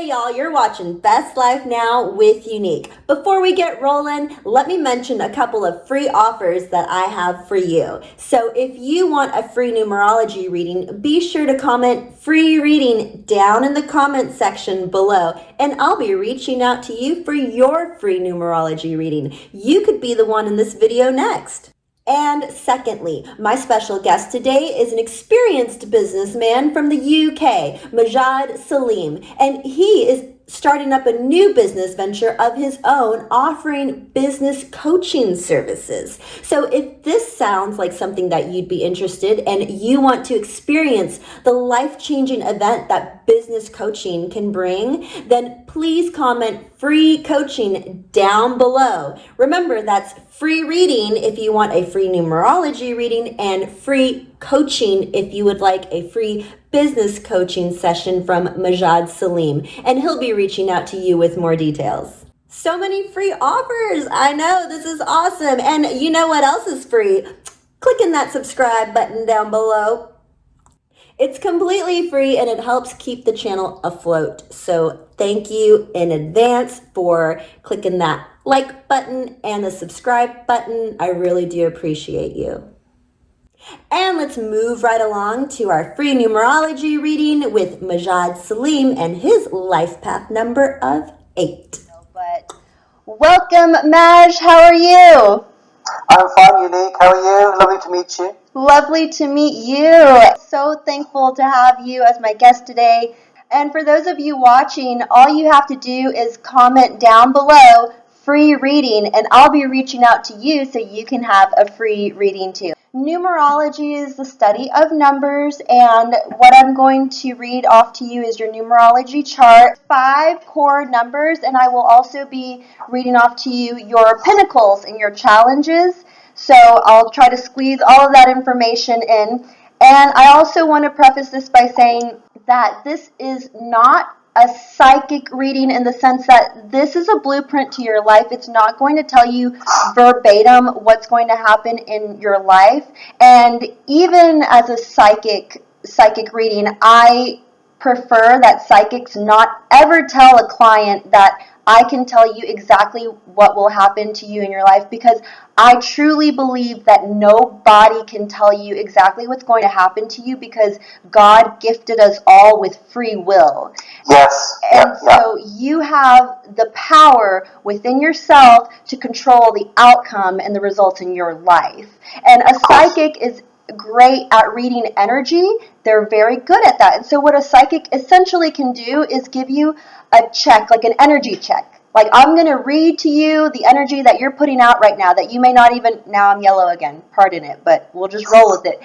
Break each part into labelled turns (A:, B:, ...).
A: Hey y'all, you're watching Best Life Now with Unique. Before we get rolling, let me mention a couple of free offers that I have for you. So if you want a free numerology reading, be sure to comment free reading down in the comment section below, and I'll be reaching out to you for your free numerology reading. You could be the one in this video next. And secondly, my special guest today is an experienced businessman from the UK, Majad Salim, and he is starting up a new business venture of his own, offering business coaching services. So if this sounds like something that you'd be interested in and you want to experience the life-changing event that business coaching can bring, then please comment free coaching down below. Remember, that's free reading if you want a free numerology reading, and free coaching if you would like a free business coaching session from Majad Salim, and he'll be reaching out to you with more details. So many free offers. I know, this is awesome. And you know what else is free? Clicking that subscribe button down below. It's completely free and it helps keep the channel afloat. So thank you in advance for clicking that like button and the subscribe button. I really do appreciate you. And let's move right along to our free numerology reading with Majad Salim and his life path number of 8. But welcome, Maj. How are you?
B: I'm fine, Unique. How are you? Lovely to meet you.
A: Lovely to meet you. So thankful to have you as my guest today. And for those of you watching, all you have to do is comment down below free reading, and I'll be reaching out to you so you can have a free reading too. Numerology is the study of numbers, and what I'm going to read off to you is your numerology chart, 5 core numbers, and I will also be reading off to you your pinnacles and your challenges. So I'll try to squeeze all of that information in. And I also want to preface this by saying that this is not a psychic reading in the sense that this is a blueprint to your life. It's not going to tell you verbatim what's going to happen in your life. And even as a psychic reading, I prefer that psychics not ever tell a client that I can tell you exactly what will happen to you in your life, because I truly believe that nobody can tell you exactly what's going to happen to you, because God gifted us all with free will.
B: Yes.
A: And so you have the power within yourself to control the outcome and the results in your life. And a psychic is great at reading energy. They're very good at that. And so what a psychic essentially can do is give you a check, like an energy check. Like, I'm going to read to you the energy that you're putting out right now that you may not even, now I'm yellow again, pardon it, but we'll just roll with it.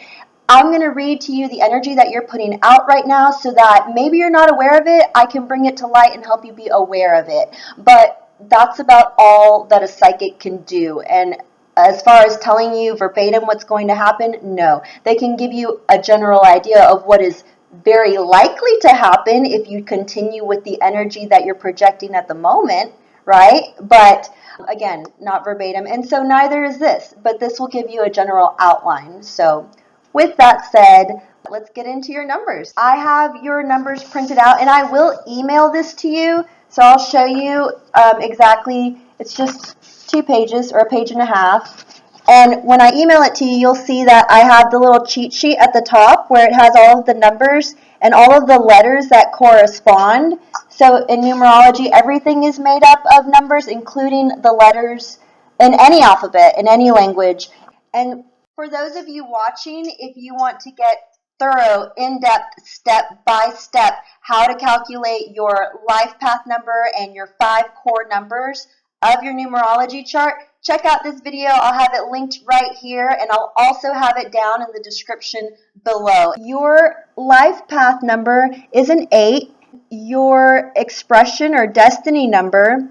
A: I'm going to read to you the energy that you're putting out right now so that maybe you're not aware of it. I can bring it to light and help you be aware of it. But that's about all that a psychic can do. And as far as telling you verbatim what's going to happen, no. They can give you a general idea of what is very likely to happen if you continue with the energy that you're projecting at the moment, right? But again, not verbatim. And so neither is this, but this will give you a general outline. So with that said, let's get into your numbers. I have your numbers printed out, and I will email this to you. So I'll show you exactly. It's just 2 pages or a page and a half. And when I email it to you, you'll see that I have the little cheat sheet at the top where it has all of the numbers and all of the letters that correspond. So in numerology, everything is made up of numbers, including the letters in any alphabet, in any language. And for those of you watching, if you want to get thorough, in-depth, step-by-step how to calculate your life path number and your 5 core numbers of your numerology chart, check out this video. I'll have it linked right here, and I'll also have it down in the description below. Your life path number is an 8. Your expression or destiny number,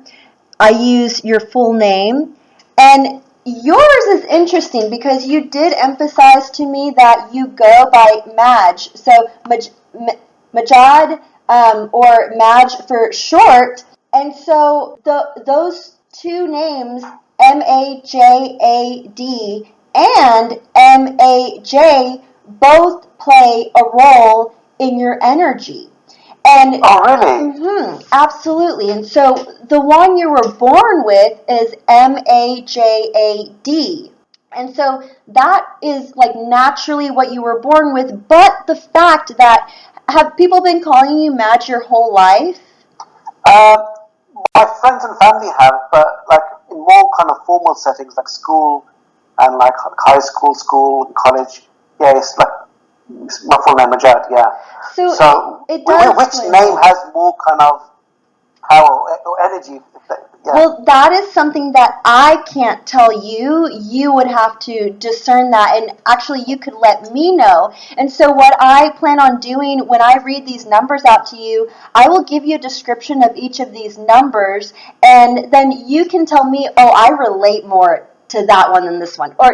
A: I use your full name. And yours is interesting because you did emphasize to me that you go by Maj. So Majad, or Maj for short. And so those 2 names, M-A-J-A-D and M-A-J, both play a role in your energy. And
B: Oh, really?
A: absolutely. And so the one you were born with is Majad. And so that is like naturally what you were born with, but the fact that have people been calling you Madge your whole life?
B: Um, my friends and family have, but like in more kind of formal settings like school and like high school, college. Yeah, it's like my full name Majad. Yeah.
A: So it does
B: which
A: play a
B: name
A: role.
B: has more kind of power or energy? Yeah.
A: Well, that is something that I can't tell you. You would have to discern that, and actually, you could let me know. And so, what I plan on doing when I read these numbers out to you, I will give you a description of each of these numbers, and then you can tell me, oh, I relate more to that one than this one. Or,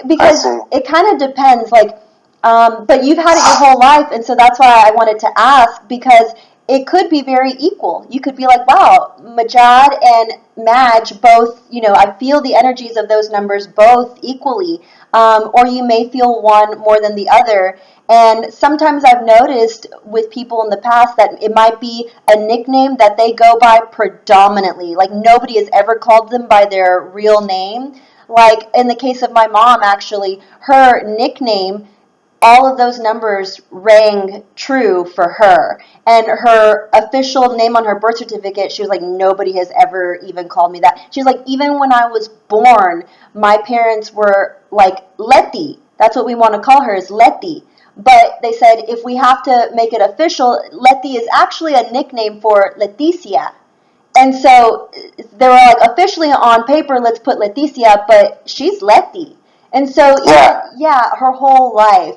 A: because it kind of depends. But you've had it your whole life, and so that's why I wanted to ask, because it could be very equal. You could be like, wow, Majad and Madge both, I feel the energies of those numbers both equally. Or you may feel one more than the other. And sometimes I've noticed with people in the past that it might be a nickname that they go by predominantly. Like nobody has ever called them by their real name. Like in the case of my mom, actually, her nickname, all of those numbers rang true for her. And her official name on her birth certificate, she was like, nobody has ever even called me that. She's like, even when I was born, my parents were like, Letty. That's what we want to call her, is Letty. But they said, if we have to make it official, Letty is actually a nickname for Leticia. And so they were like, officially on paper, let's put Leticia, but she's Letty. And so, her whole life.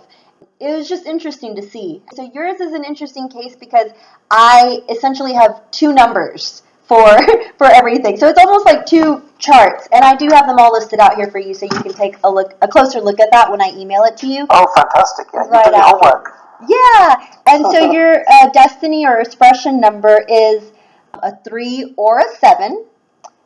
A: It was just interesting to see. So yours is an interesting case because I essentially have two numbers for for everything. So it's almost like two charts, and I do have them all listed out here for you, so you can take a closer look at that when I email it to you.
B: Oh, fantastic! Yeah,
A: Right
B: you do your
A: after.
B: homework.
A: Yeah, and so your destiny or expression number is a 3 or a 7.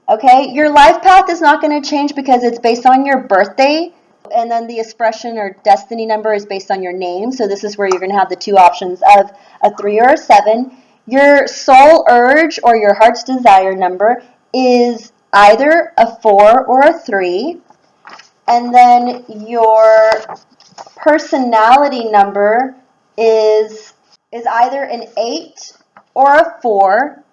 A: Okay, your life path is not going to change because it's based on your birthday. And then the expression or destiny number is based on your name. So this is where you're going to have the two options of a 3 or a 7. Your soul urge or your heart's desire number is either a 4 or a 3. And then your personality number is either an 8 or a 4.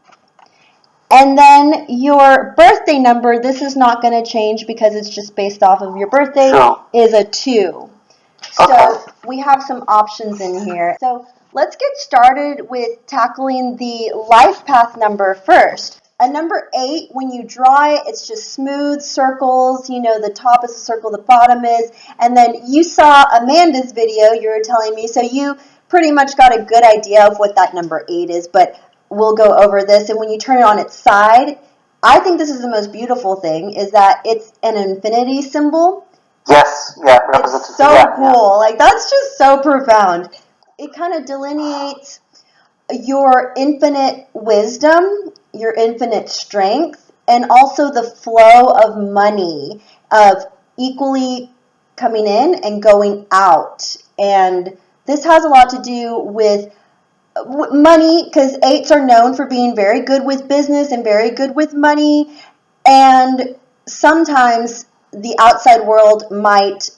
A: And then your birthday number, this is not going to change because it's just based off of your birthday, is a 2. So we have some options in here. So let's get started with tackling the life path number first. A number 8, when you draw it, it's just smooth circles. The top is a circle, the bottom is. And then you saw Amanda's video, you were telling me, so you pretty much got a good idea of what that number 8 is, but we'll go over this. And when you turn it on its side, I think this is the most beautiful thing, is that it's an infinity symbol.
B: Yes, yeah,
A: it's so cool. Like, that's just so profound. It kind of delineates your infinite wisdom, your infinite strength, and also the flow of money, of equally coming in and going out. And this has a lot to do with money, because 8s are known for being very good with business and very good with money. And sometimes the outside world might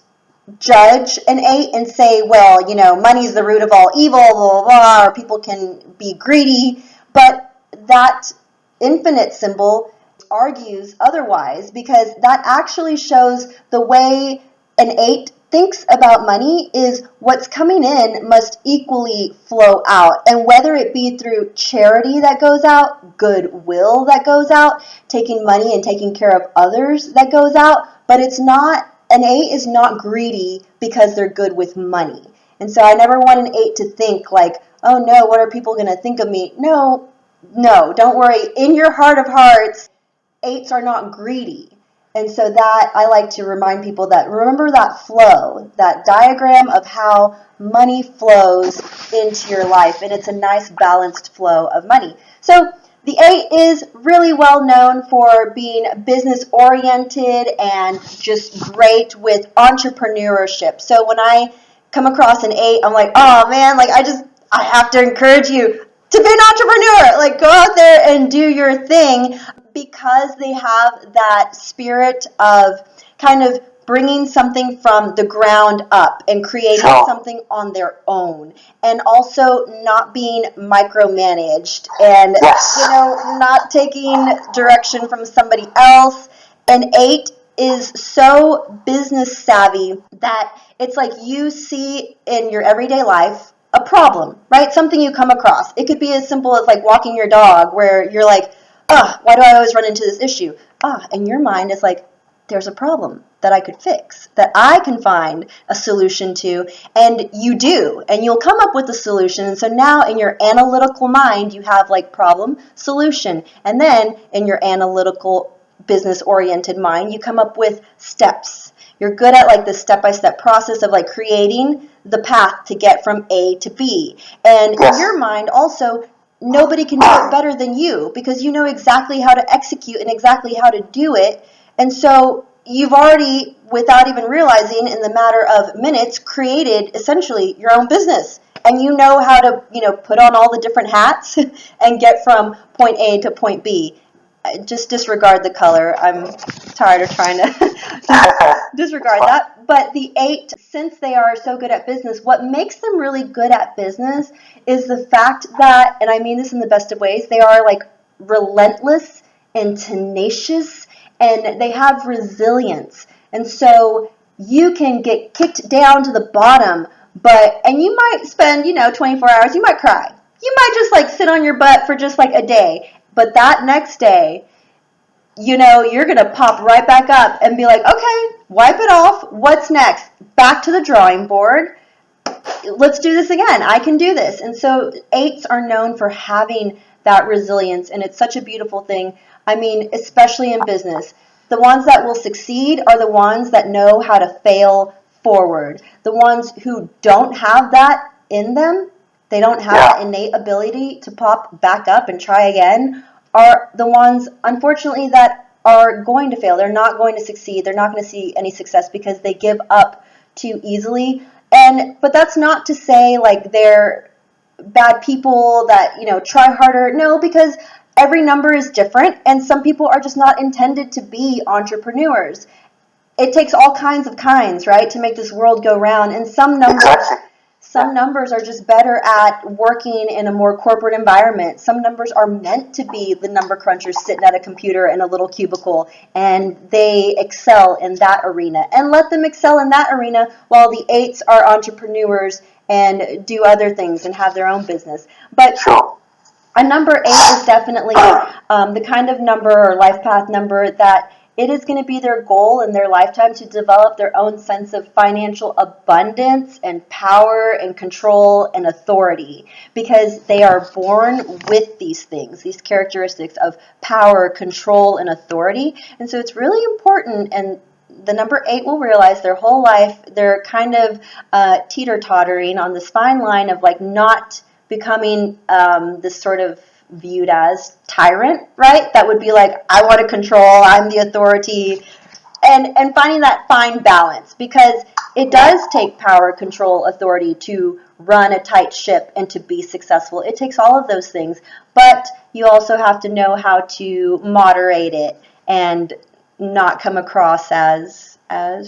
A: judge an 8 and say, well, money's the root of all evil, blah, blah, blah, or people can be greedy. But that infinite symbol argues otherwise, because that actually shows the way an 8 thinks about money is what's coming in must equally flow out. And whether it be through charity that goes out, goodwill that goes out, taking money and taking care of others that goes out, but it's not, an 8 is not greedy because they're good with money. And so I never want an 8 to think like, oh no, what are people going to think of me? No, don't worry. In your heart of hearts, 8s are not greedy. And so that I like to remind people that remember that flow, that diagram of how money flows into your life. And it's a nice balanced flow of money. So the 8 is really well known for being business oriented and just great with entrepreneurship. So when I come across an 8, I'm like, oh man, like I have to encourage you. to be an entrepreneur. Like, go out there and do your thing, because they have that spirit of kind of bringing something from the ground up and creating something on their own, and also not being micromanaged, and not taking direction from somebody else. An 8 is so business savvy that it's like you see in your everyday life a problem, right? Something you come across. It could be as simple as like walking your dog, where you're like, why do I always run into this issue? And your mind is like, there's a problem that I could fix, that I can find a solution to, and you do, and you'll come up with a solution. And so now in your analytical mind, you have like problem, solution, and then in your analytical business-oriented mind, you come up with steps. You're good at like the step-by-step process of like creating the path to get from A to B. And in your mind also, nobody can do it better than you, because you know exactly how to execute and exactly how to do it. And so you've already, without even realizing, in the matter of minutes, created essentially your own business. And you know how to, put on all the different hats and get from point A to point B. Just disregard the color. I'm tired of trying to disregard that. But the 8, since they are so good at business, what makes them really good at business is the fact that, and I mean this in the best of ways, they are like relentless and tenacious, and they have resilience. And so you can get kicked down to the bottom, and you might spend, 24 hours, you might cry. You might just like sit on your butt for just like a day. But that next day, you're going to pop right back up and be like, okay, wipe it off. What's next? Back to the drawing board. Let's do this again. I can do this. And so 8s are known for having that resilience, and it's such a beautiful thing. I mean, especially in business. The ones that will succeed are the ones that know how to fail forward. The ones who don't have that in them, they don't have that innate ability to pop back up and try again, are the ones, unfortunately, that are going to fail. They're not going to succeed. They're not going to see any success because they give up too easily. But that's not to say like they're bad people that, try harder. No, because every number is different, and some people are just not intended to be entrepreneurs. It takes all kinds of kinds, right, to make this world go round. And some numbers are just better at working in a more corporate environment. Some numbers are meant to be the number crunchers sitting at a computer in a little cubicle, and they excel in that arena. And let them excel in that arena while the 8s are entrepreneurs and do other things and have their own business. But a number 8 is definitely the kind of number or life path number that it is going to be their goal in their lifetime to develop their own sense of financial abundance and power and control and authority, because they are born with these things, these characteristics of power, control, and authority. And so it's really important, and the number 8 will realize their whole life they're kind of teeter-tottering on this fine line of like not becoming this sort of viewed as tyrant, right? That would be like, I want to control, I'm the authority, and finding that fine balance, because it does take power, control, authority to run a tight ship and to be successful. It takes all of those things, but you also have to know how to moderate it and not come across as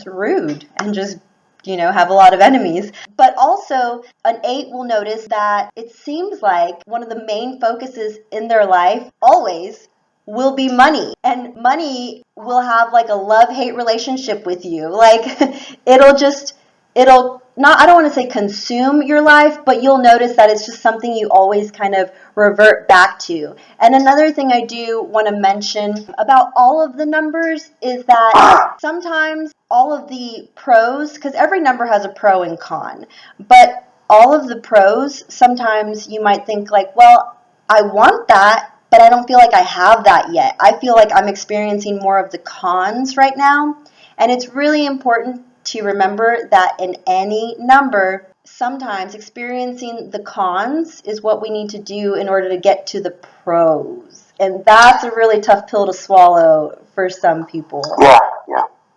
A: rude and just have a lot of enemies. But also, an 8 will notice that it seems like one of the main focuses in their life always will be money. And money will have like a love-hate relationship with you. Like, it'll not, I don't want to say consume your life, but you'll notice that it's just something you always kind of revert back to. And another thing I do want to mention about all of the numbers is that sometimes all of the pros, because every number has a pro and con, but all of the pros, sometimes you might think like, well, I want that, but I don't feel like I have that yet. I feel like I'm experiencing more of the cons right now. And it's really important to remember that in any number, sometimes experiencing the cons is what we need to do in order to get to the pros. And that's a really tough pill to swallow for some people.
B: Yeah.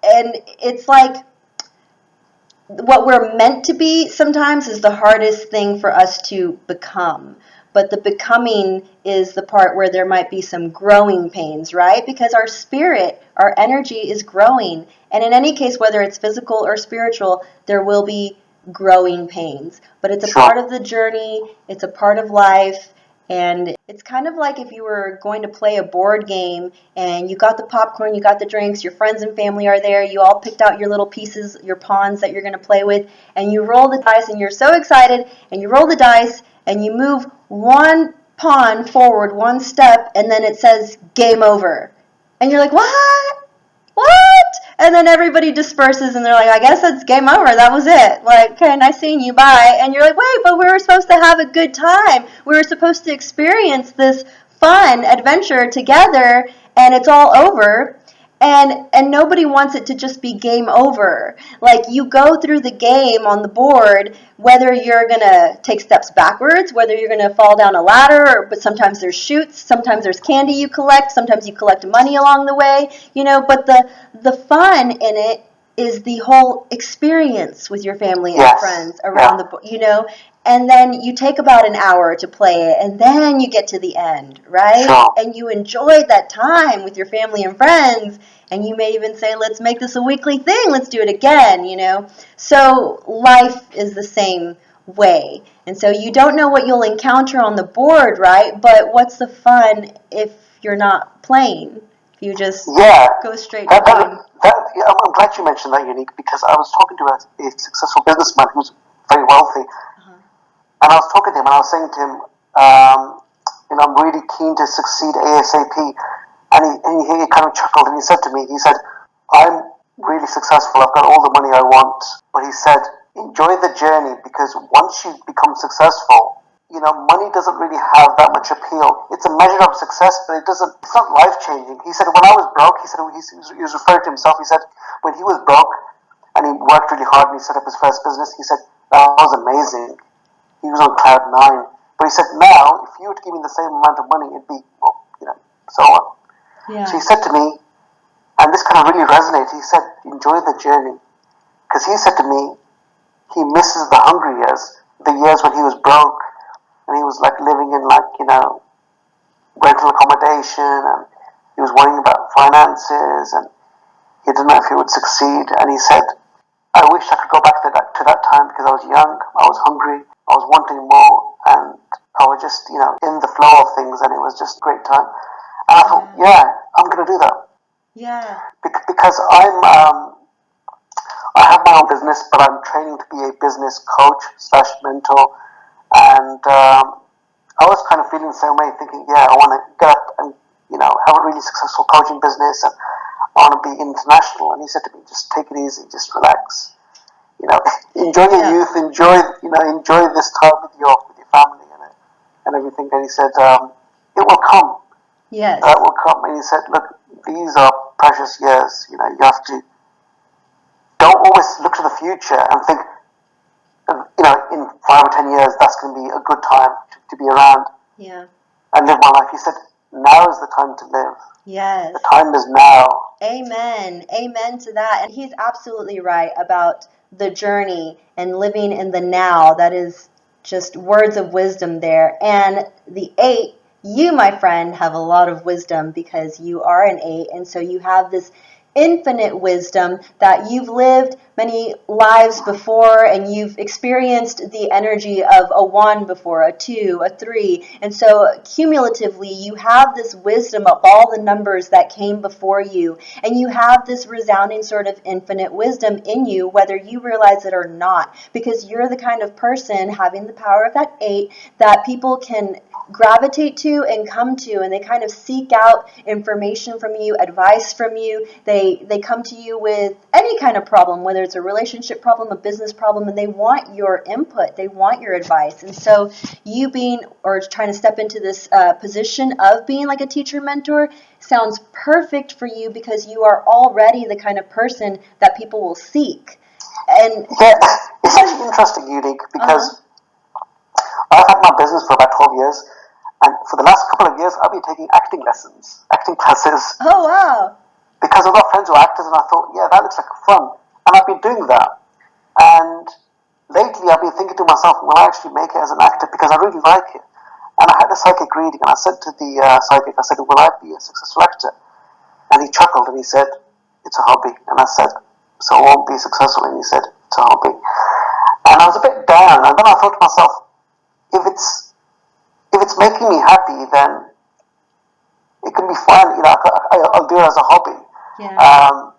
A: And it's like what we're meant to be sometimes is the hardest thing for us to become. but the becoming is the part where there might be some growing pains, right? Because our spirit, our energy is growing. And in any case, whether it's physical or spiritual, there will be growing pains. But it's a part of the journey, it's a part of life. And it's kind of like if you were going to play a board game and you got the popcorn, you got the drinks, your friends and family are there, you all picked out your little pieces, your pawns that you're going to play with, and you roll the dice and you're so excited, and you roll the dice and you move one pawn forward one step, and then it says game over. And you're like, what? What? And then everybody disperses and they're like, I guess it's game over. That was it. Like, okay, nice seeing you. Bye. And you're like, wait, but we were supposed to have a good time. We were supposed to experience this fun adventure together, and it's all over. And nobody wants it to just be game over. Like, you go through the game on the board, whether you're going to take steps backwards, whether you're going to fall down a ladder, but sometimes there's chutes, sometimes there's candy you collect, sometimes you collect money along the way, but the fun in it is the whole experience with your family and friends around the board, and then you take about an hour to play it, and then you get to the end, right?
B: Sure.
A: And you enjoyed that time with your family and friends, and you may even say, let's make this a weekly thing, let's do it again, So life is the same way. And so you don't know what you'll encounter on the board, right? But what's the fun if you're not playing? If you just go straight to game.
B: I'm glad you mentioned that, Unique, because I was talking to a successful businessman who's very wealthy. And I was talking to him and I was saying to him, I'm really keen to succeed ASAP. And he kind of chuckled and he said to me, I'm really successful. I've got all the money I want. But he said, enjoy the journey, because once you become successful, money doesn't really have that much appeal. It's a measure of success, but it's not life-changing. He said, when I was broke, he was referring to himself, he said, when he was broke and he worked really hard and he set up his first business, he said, that was amazing. He was on cloud nine. But he said, now, if you were to give me the same amount of money, it'd be, so on.
A: Yeah.
B: So he said to me, and this kind of really resonated, he said, enjoy the journey. Because he said to me, he misses the hungry years, the years when he was broke, and he was like living in rental accommodation, and he was worrying about finances, and he didn't know if he would succeed. And he said, I wish I could go back to that time, because I was young, I was hungry, I was wanting more, and I was just, in the flow of things, and it was just a great time. And I thought, I'm going to do that.
A: Yeah.
B: Because I have my own business, but I'm training to be a business coach / mentor, and I was kind of feeling the same way, thinking, I want to get up and, have a really successful coaching business, and I want to be international. And he said to me, just take it easy, just relax. Enjoy your youth, enjoy this time with your family and everything. And he said, it will come.
A: Yes.
B: It will come. And he said, look, these are precious years. You have to, don't always look to the future and think, in 5 or 10 years, that's going to be a good time to be around.
A: Yeah.
B: And live my life. He said, now is the time to live.
A: Yes.
B: The time is now.
A: Amen. Amen to that. And he's absolutely right about the journey and living in the now. That is just words of wisdom there. And the 8, you, my friend, have a lot of wisdom because you are an 8. And so you have this infinite wisdom that you've lived many lives before, and you've experienced the energy of a 1 before, a 2, a 3. And so cumulatively, you have this wisdom of all the numbers that came before you. And you have this resounding sort of infinite wisdom in you, whether you realize it or not, because you're the kind of person having the power of that 8 that people can gravitate to and come to, and they kind of seek out information from you, advice from you. They come to you with any kind of problem, whether it's a relationship problem, a business problem, and they want your input, they want your advice. And so you being, or trying to step into this position of being like a teacher mentor sounds perfect for you, because you are already the kind of person that people will seek. And
B: it's actually interesting, Unique, because I've had my business for about 12 years, and for the last couple of years, I've been taking acting lessons, acting classes.
A: Oh, wow.
B: Because I've got friends who are actors, and I thought, that looks like fun. And I've been doing that. And lately, I've been thinking to myself, will I actually make it as an actor? Because I really like it. And I had a psychic reading, and I said to the psychic, I said, will I be a successful actor? And he chuckled and he said, it's a hobby. And I said, so I won't be successful? And he said, it's a hobby. And I was a bit down, and then I thought to myself, if it's making me happy, then it can be fine. I'll do it as a hobby.
A: Yeah.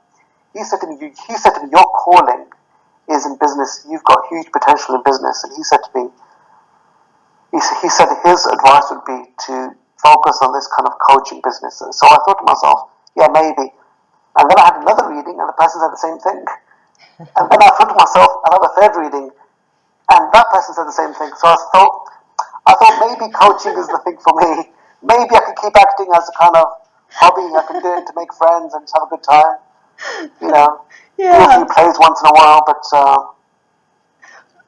B: He said to me, your calling is in business. You've got huge potential in business. And he said to me, he said his advice would be to focus on this kind of coaching business. So I thought to myself, yeah, maybe. And then I had another reading, and the person said the same thing. And then I thought to myself, another third reading, and that person said the same thing. So I thought maybe coaching is the thing for me. Maybe I could keep acting as a kind of hobby. I could do it to make friends and just have a good time. Do a few plays once in a while, but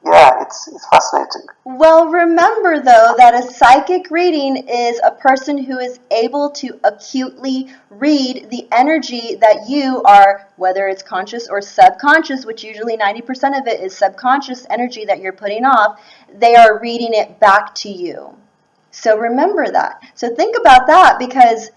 B: yeah, it's fascinating.
A: Well, remember though that a psychic reading is a person who is able to acutely read the energy that you are, whether it's conscious or subconscious, which usually 90% of it is subconscious energy that you're putting off, they are reading it back to you. So remember that. So think about that, because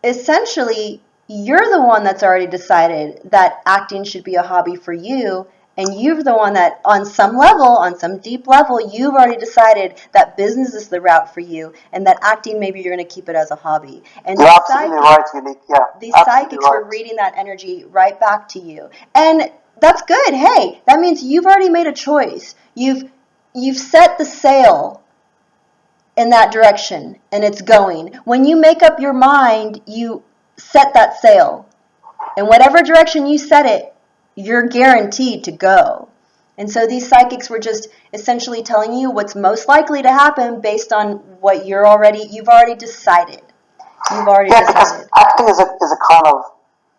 A: essentially you're the one that's already decided that acting should be a hobby for you. And you're the one that on some level, on some deep level, you've already decided that business is the route for you, and that acting, maybe you're going to keep it as a hobby. And
B: you're absolutely right, Unique. Yeah,
A: these psychics were reading that energy right back to you. And that's good. Hey, that means you've already made a choice. You've set the sail in that direction, and it's going. When you make up your mind, you set that sail. In whatever direction you set it, you're guaranteed to go. And so these psychics were just essentially telling you what's most likely to happen based on what you've already decided.
B: Because acting is a kind of,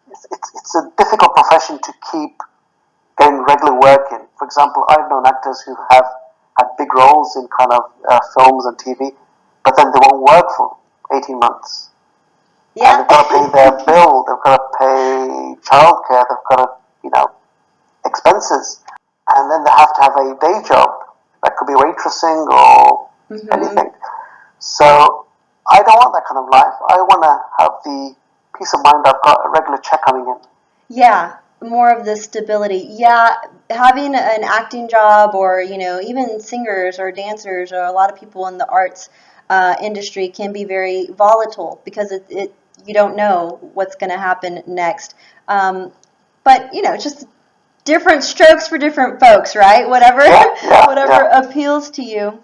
B: it's a difficult profession to keep getting regular work in. For example, I've known actors who have had big roles in kind of films and TV, but then they won't work for 18 months. Yeah. And they've got to pay their bill, they've got to pay childcare, they've got to, expenses. And then they have to have a day job. That could be waitressing or anything. So I don't want that kind of life. I want to have the peace of mind I've got a regular check coming in.
A: Yeah, more of the stability. Yeah, having an acting job, or even singers or dancers or a lot of people in the arts industry, can be very volatile, because you don't know what's going to happen next. But it's just different strokes for different folks, right? Whatever appeals to you.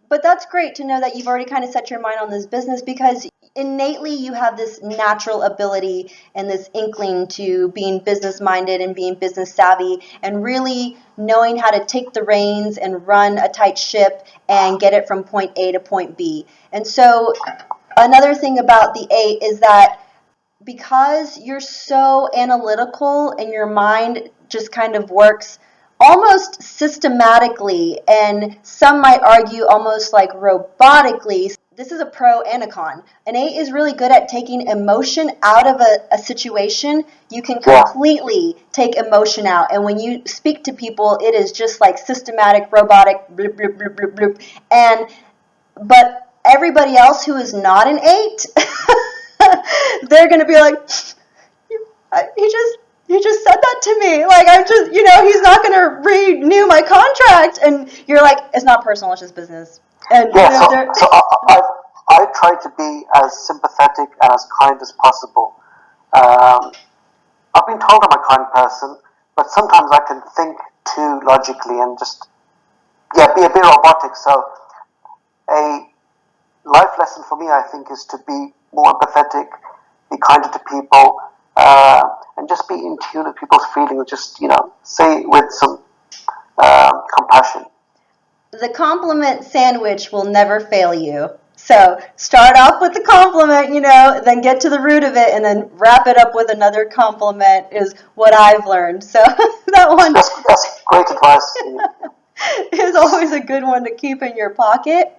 A: But that's great to know that you've already kind of set your mind on this business, because innately you have this natural ability and this inkling to being business minded and being business savvy, and really knowing how to take the reins and run a tight ship and get it from point A to point B. And so another thing about the 8 is that because you're so analytical and your mind just kind of works almost systematically, and some might argue almost like robotically. This is a pro and a con. An 8 is really good at taking emotion out of a situation. You can completely take emotion out. And when you speak to people, it is just like systematic, robotic, bloop, bloop, bloop, bloop, bloop. But everybody else who is not an 8, they're going to be like, he just said that to me. Like, I'm just, he's not going to renew my contract. And you're like, it's not personal, it's just business. And
B: so I try to be as sympathetic and as kind as possible. I've been told I'm a kind person, but sometimes I can think too logically and just be a bit robotic. So a life lesson for me, I think, is to be more empathetic, be kinder to people, and just be in tune with people's feelings. Just say it with some compassion.
A: The compliment sandwich will never fail you. So start off with the compliment, then get to the root of it, and then wrap it up with another compliment is what I've learned. So that one.
B: That's great advice.
A: Is always a good one to keep in your pocket.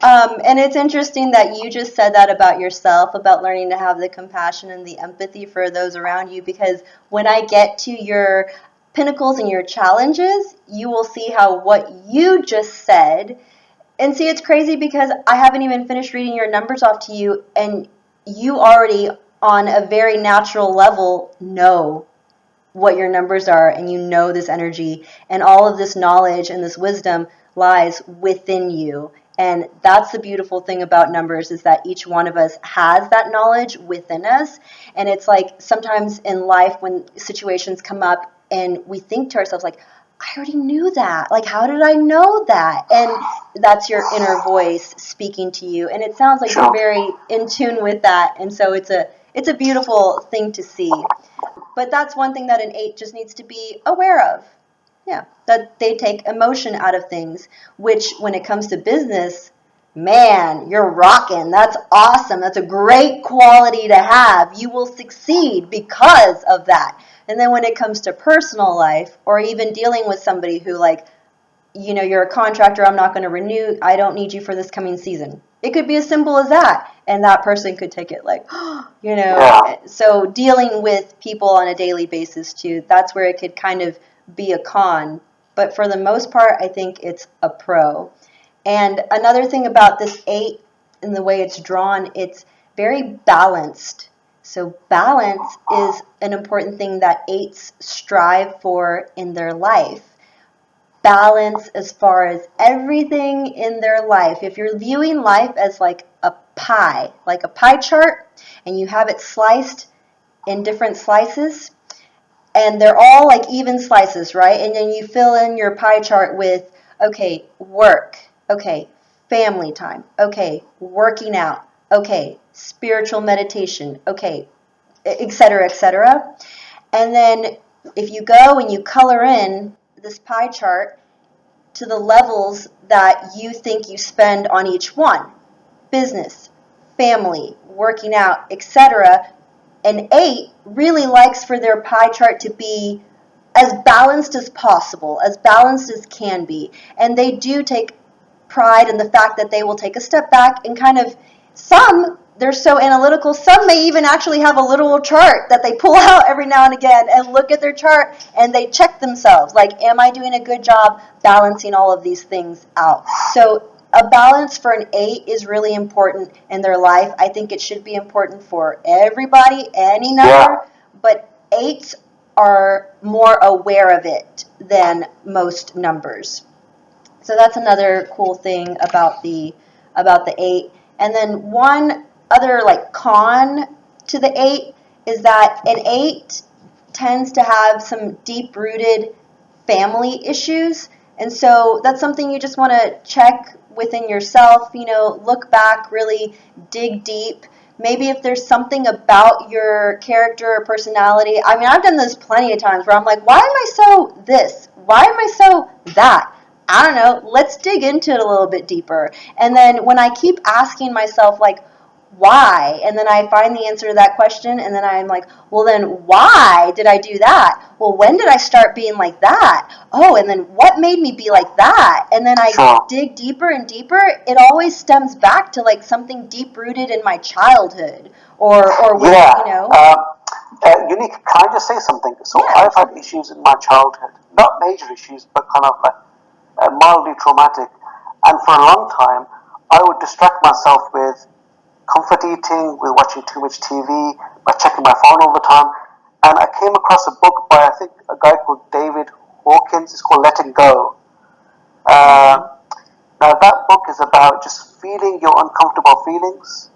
A: And it's interesting that you just said that about yourself, about learning to have the compassion and the empathy for those around you, because when I get to your pinnacles and your challenges, you will see how what you just said And see, it's crazy because I haven't even finished reading your numbers off to you, and you already, on a very natural level, know what your numbers are, and you know this energy, and all of this knowledge and this wisdom lies within you. And that's the beautiful thing about numbers, is that each one of us has that knowledge within us. And it's like sometimes in life when situations come up and we think to ourselves like, I already knew that. Like, how did I know that? And that's your inner voice speaking to you. And it sounds like you're very in tune with that. And so it's a beautiful thing to see. But that's one thing that an 8 just needs to be aware of. Yeah, that they take emotion out of things, which when it comes to business, man, you're rocking. That's awesome. That's a great quality to have. You will succeed because of that. And then when it comes to personal life, or even dealing with somebody who, like, you're a contractor, I'm not going to renew, I don't need you for this coming season. It could be as simple as that. And that person could take it like, So dealing with people on a daily basis too, that's where it could kind of be a con. But for the most part, I think it's a pro. And another thing about this 8 and the way it's drawn, it's very balanced. So balance is an important thing that 8s strive for in their life. Balance as far as everything in their life. If you're viewing life as like a pie chart, and you have it sliced in different slices, and they're all like even slices, right? And then you fill in your pie chart with, okay, work, okay, family time, okay, working out, okay, spiritual meditation, okay, etc., etc. And then if you go and you color in this pie chart to the levels that you think you spend on each one, business, family, working out, etc., an 8 really likes for their pie chart to be as balanced as possible, as balanced as can be. And they do take pride in the fact that they will take a step back and kind of, they're so analytical, some may even actually have a literal chart that they pull out every now and again and look at their chart and they check themselves, like, am I doing a good job balancing all of these things out? So a balance for an 8 is really important in their life. I think it should be important for everybody, any number, but 8s are more aware of it than most numbers. So that's another cool thing about the 8. And then one other like con to the 8 is that an 8 tends to have some deep-rooted family issues. And so that's something you just want to check within yourself, look back, really dig deep. Maybe if there's something about your character or personality. I mean, I've done this plenty of times where I'm like, why am I so this? Why am I so that? I don't know. Let's dig into it a little bit deeper. And then when I keep asking myself, like, why? And then I find the answer to that question, and then I'm like, well, then why did I do that? Well, when did I start being like that? Oh, and then what made me be like that? And then I dig deeper and deeper. It always stems back to like something deep rooted in my childhood, or
B: Unique, can I just say something? So I've had issues in my childhood, not major issues, but kind of like mildly traumatic. And for a long time, I would distract myself with comfort eating, with watching too much TV, by checking my phone all the time. And I came across a book by, I think, a guy called David Hawkins. It's called Letting Go. Now, that book is about just feeling your uncomfortable feelings,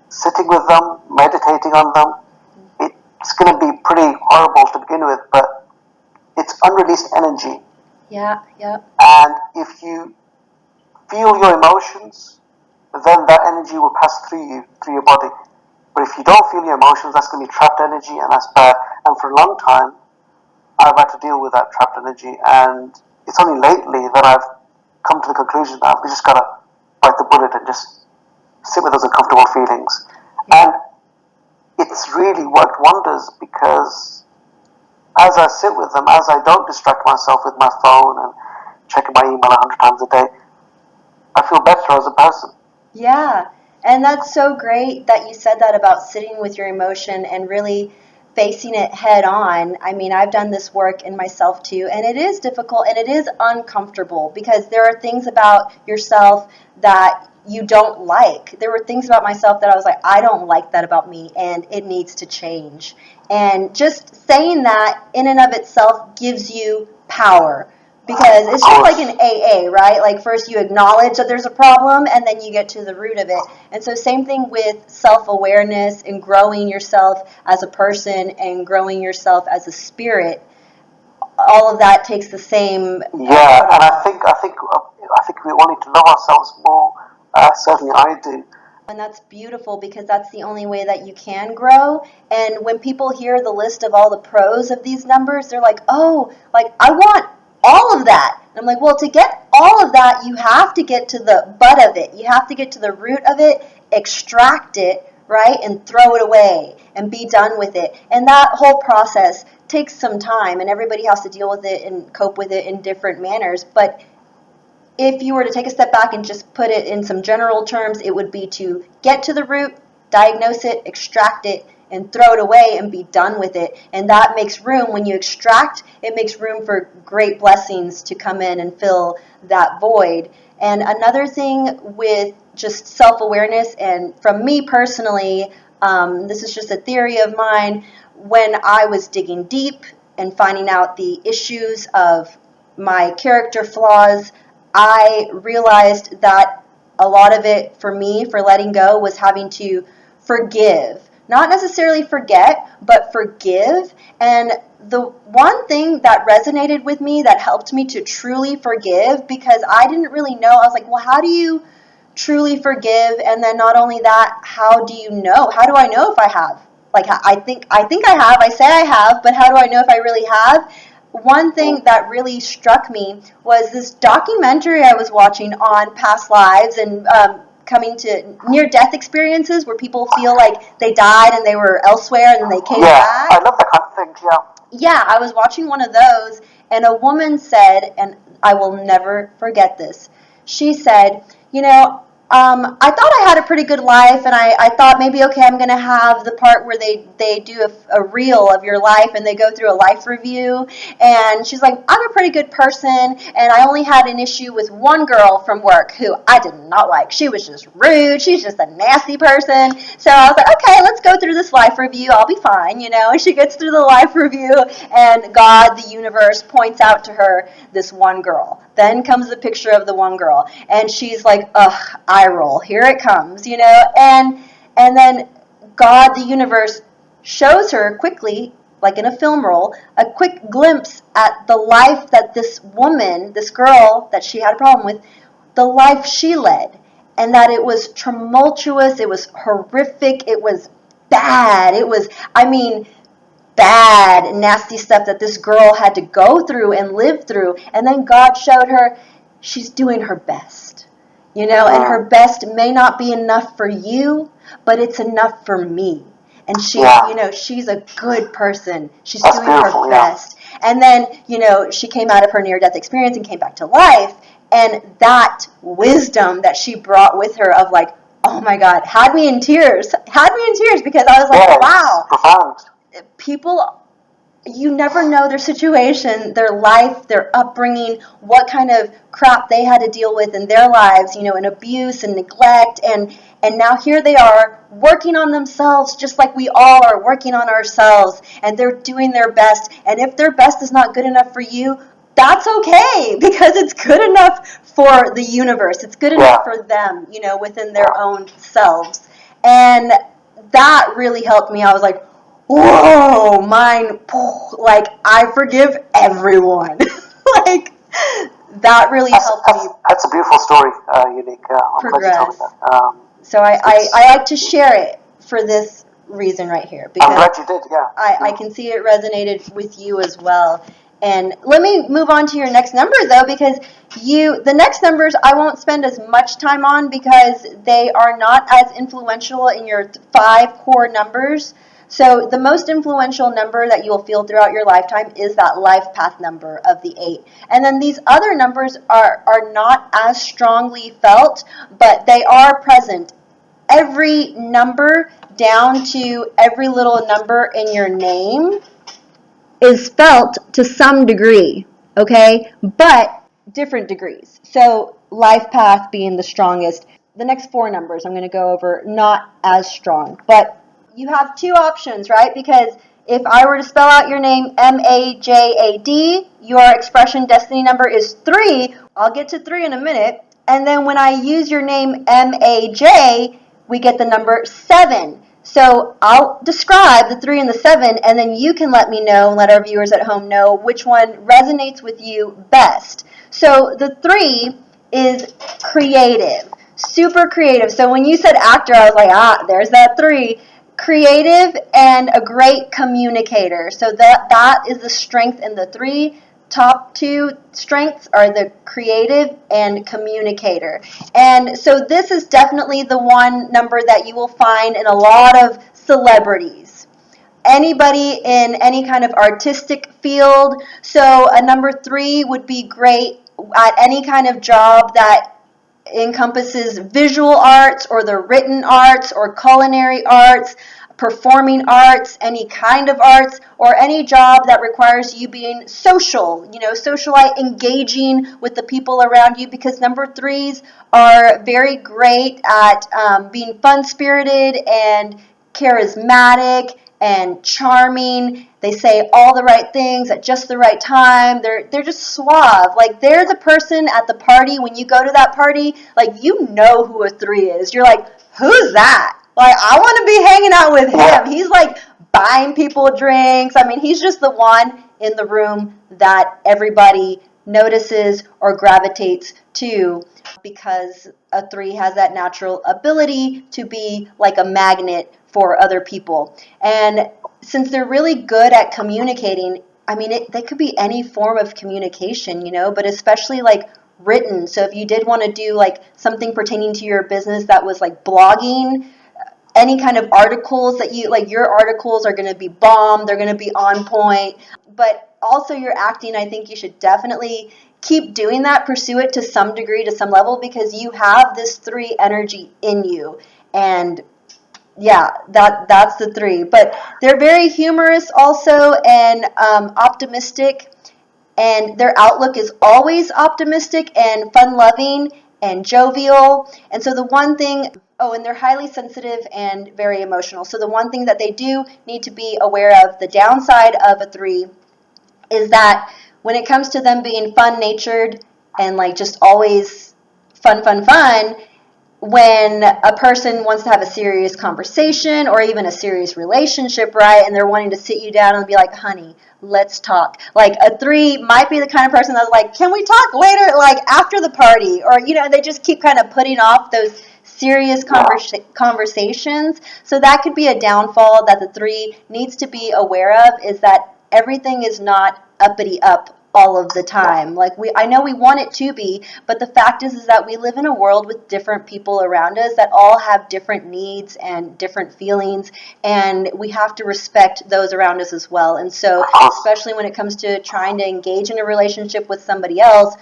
B: sitting with them, meditating on them. It's going to be pretty horrible to begin with, but it's unreleased energy.
A: Yeah.
B: And if you feel your emotions, then that energy will pass through you, through your body. But if you don't feel your emotions, that's going to be trapped energy, and that's bad. And for a long time, I've had to deal with that trapped energy, and it's only lately that I've come to the conclusion that I've just got to bite the bullet and just sit with those uncomfortable feelings. And it's really worked wonders, because as I sit with them, as I don't distract myself with my phone and checking my email 100 times a day, I feel better as a person.
A: Yeah, and that's so great that you said that about sitting with your emotion and really facing it head on. I mean, I've done this work in myself too, and it is difficult and it is uncomfortable because there are things about yourself that you don't like. There were things about myself that I was like, I don't like that about me, and it needs to change. And just saying that in and of itself gives you power. Because it's just like an AA, right? Like first you acknowledge that there's a problem and then you get to the root of it. And so same thing with self-awareness and growing yourself as a person and growing yourself as a spirit. All of that takes the same.
B: Yeah, and I think we all need to love ourselves more. Certainly, I do.
A: And that's beautiful because that's the only way that you can grow. And when people hear the list of all the pros of these numbers, they're like, oh, like I want all of that. And I'm like, well, to get all of that, you have to get to the butt of it. You have to get to the root of it, extract it, right, and throw it away and be done with it. And that whole process takes some time, and everybody has to deal with it and cope with it in different manners. But if you were to take a step back and just put it in some general terms, it would be to get to the root, diagnose it, extract it, and throw it away and be done with it. And that makes room, when you extract, it makes room for great blessings to come in and fill that void. And another thing with just self-awareness, and from me personally, this is just a theory of mine, when I was digging deep and finding out the issues of my character flaws, I realized that a lot of it for me, for letting go, was having to forgive. Not necessarily forget, but forgive. And the one thing that resonated with me that helped me to truly forgive, because I didn't really know, I was like, well, how do you truly forgive? And then not only that, how do you know? How do I know if I have? Like, I think I have, I say I have, but how do I know if I really have? One thing that really struck me was this documentary I was watching on past lives and coming to near-death experiences where people feel like they died and they were elsewhere and then they came back.
B: I love that kind of thing. Yeah.
A: Yeah, I was watching one of those, and a woman said, and I will never forget this, she said, you know, I thought I had a pretty good life, and I thought maybe, okay, I'm going to have the part where they do a reel of your life, and they go through a life review, and she's like, I'm a pretty good person, and I only had an issue with one girl from work who I did not like. She was just rude. She's just a nasty person. So I was like, okay, let's go through this life review. I'll be fine, you know. And she gets through the life review, and God, the universe, points out to her this one girl. Then comes the picture of the one girl, and she's like, ugh, eye roll. Here it comes, you know. And then God, the universe, shows her quickly, like in a film roll, a quick glimpse at the life that this woman, this girl that she had a problem with, the life she led. And that it was tumultuous, it was horrific, it was bad. It was, I mean, bad, nasty stuff that this girl had to go through and live through. And then God showed her she's doing her best. You know, and her best may not be enough for you, but it's enough for me. And she, you know, she's a good person. She's doing her best. And then, you know, she came out of her near-death experience and came back to life. And that wisdom that she brought with her of like, oh my God, had me in tears because I was like, wow.
B: Profound.
A: People, you never know their situation, their life, their upbringing, what kind of crap they had to deal with in their lives, you know, and abuse and neglect, and now here they are working on themselves just like we all are working on ourselves, and they're doing their best. And if their best is not good enough for you, that's okay, because it's good enough for the universe. It's good enough for them, you know, within their own selves. And that really helped me. I was like, whoa, mine, like, I forgive everyone. Like, that really helped me.
B: That's a beautiful story, Unique. I'm glad you told me that.
A: So I like to share it for this reason right here. Because
B: I'm glad you did, yeah.
A: I can see it resonated with you as well. And let me move on to your next number, though, because the next numbers I won't spend as much time on because they are not as influential in your 5 core numbers. So the most influential number that you will feel throughout your lifetime is that life path number of the 8. And then these other numbers are not as strongly felt, but they are present every number down to every little number in your name is felt to some degree, okay? But different degrees. So life path being the strongest. The next four numbers I'm going to go over not as strong, but you have two options, right? Because if I were to spell out your name Majad, your expression destiny number is 3. I'll get to 3 in a minute. And then when I use your name Maj, we get the number 7. So I'll describe the 3 and the 7, and then you can let me know and let our viewers at home know which one resonates with you best. So the 3 is creative, super creative. So when you said actor, I was like, there's that 3. Creative and a great communicator. So that is the strength in the 3. Top 2 strengths are the creative and communicator. And so this is definitely the one number that you will find in a lot of celebrities. Anybody in any kind of artistic field. So a number 3 would be great at any kind of job that encompasses visual arts or the written arts or culinary arts, performing arts, any kind of arts, or any job that requires you being social, socialite, engaging with the people around you, because number 3s are very great at being fun-spirited and charismatic and charming. They say all the right things at just the right time. They're just suave. Like, they're the person at the party when you go to that party, like, you know who a 3 is. You're like, who's that? Like, I want to be hanging out with him. He's like buying people drinks. I mean, he's just the one in the room that everybody notices or gravitates to, because a 3 has that natural ability to be like a magnet for other people. And since they're really good at communicating, I mean, they could be any form of communication, but especially like written. So if you did want to do like something pertaining to your business that was like blogging, any kind of articles that your articles are going to be bomb, they're going to be on point. But also your acting, I think you should definitely keep doing that, pursue it to some degree, to some level, because you have this 3 energy in you. And yeah, that's the 3. But they're very humorous also, and optimistic, and their outlook is always optimistic and fun-loving and jovial. And so the one thing, and they're highly sensitive and very emotional. So the one thing that they do need to be aware of, the downside of a 3, is that when it comes to them being fun-natured and like just always fun, when a person wants to have a serious conversation or even a serious relationship, right, and they're wanting to sit you down and be like, honey, let's talk. Like, a 3 might be the kind of person that's like, can we talk later, like after the party? Or, they just keep kind of putting off those serious conversations. So that could be a downfall that the 3 needs to be aware of, is that everything is not uppity up all of the time. Like, I know we want it to be, but the fact is that we live in a world with different people around us that all have different needs and different feelings, and we have to respect those around us as well. And so, especially when it comes to trying to engage in a relationship with somebody else,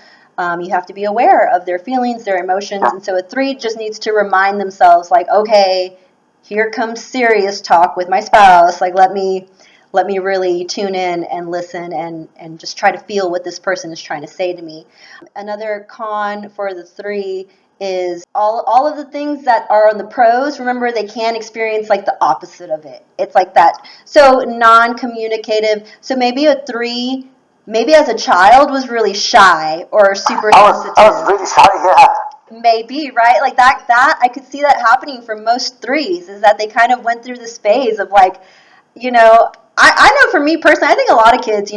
A: you have to be aware of their feelings, their emotions. And so a 3 just needs to remind themselves, like, okay, here comes serious talk with my spouse. Like, let me really tune in and listen and just try to feel what this person is trying to say to me. Another con for the 3 is all of the things that are on the pros. Remember, they can experience like the opposite of it. It's like that. So non-communicative. So maybe a 3, maybe as a child, was really shy or super sensitive.
B: I was really shy, yeah.
A: Maybe, right? Like that I could see that happening for most 3s, is that they kind of went through this phase of like, I know for me personally, I think a lot of kids,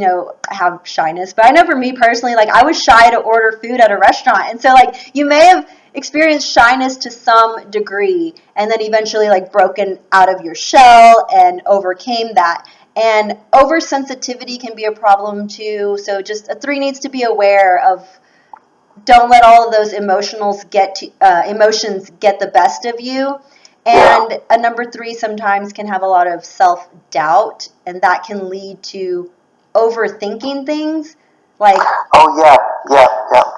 A: have shyness, but I know for me personally, like, I was shy to order food at a restaurant. And so, like, you may have experienced shyness to some degree and then eventually, like, broken out of your shell and overcame that. And oversensitivity can be a problem too. So just a 3 needs to be aware of, don't let all of those emotions get the best of you. And a number 3 sometimes can have a lot of self-doubt, and that can lead to overthinking things. Like,
B: yeah.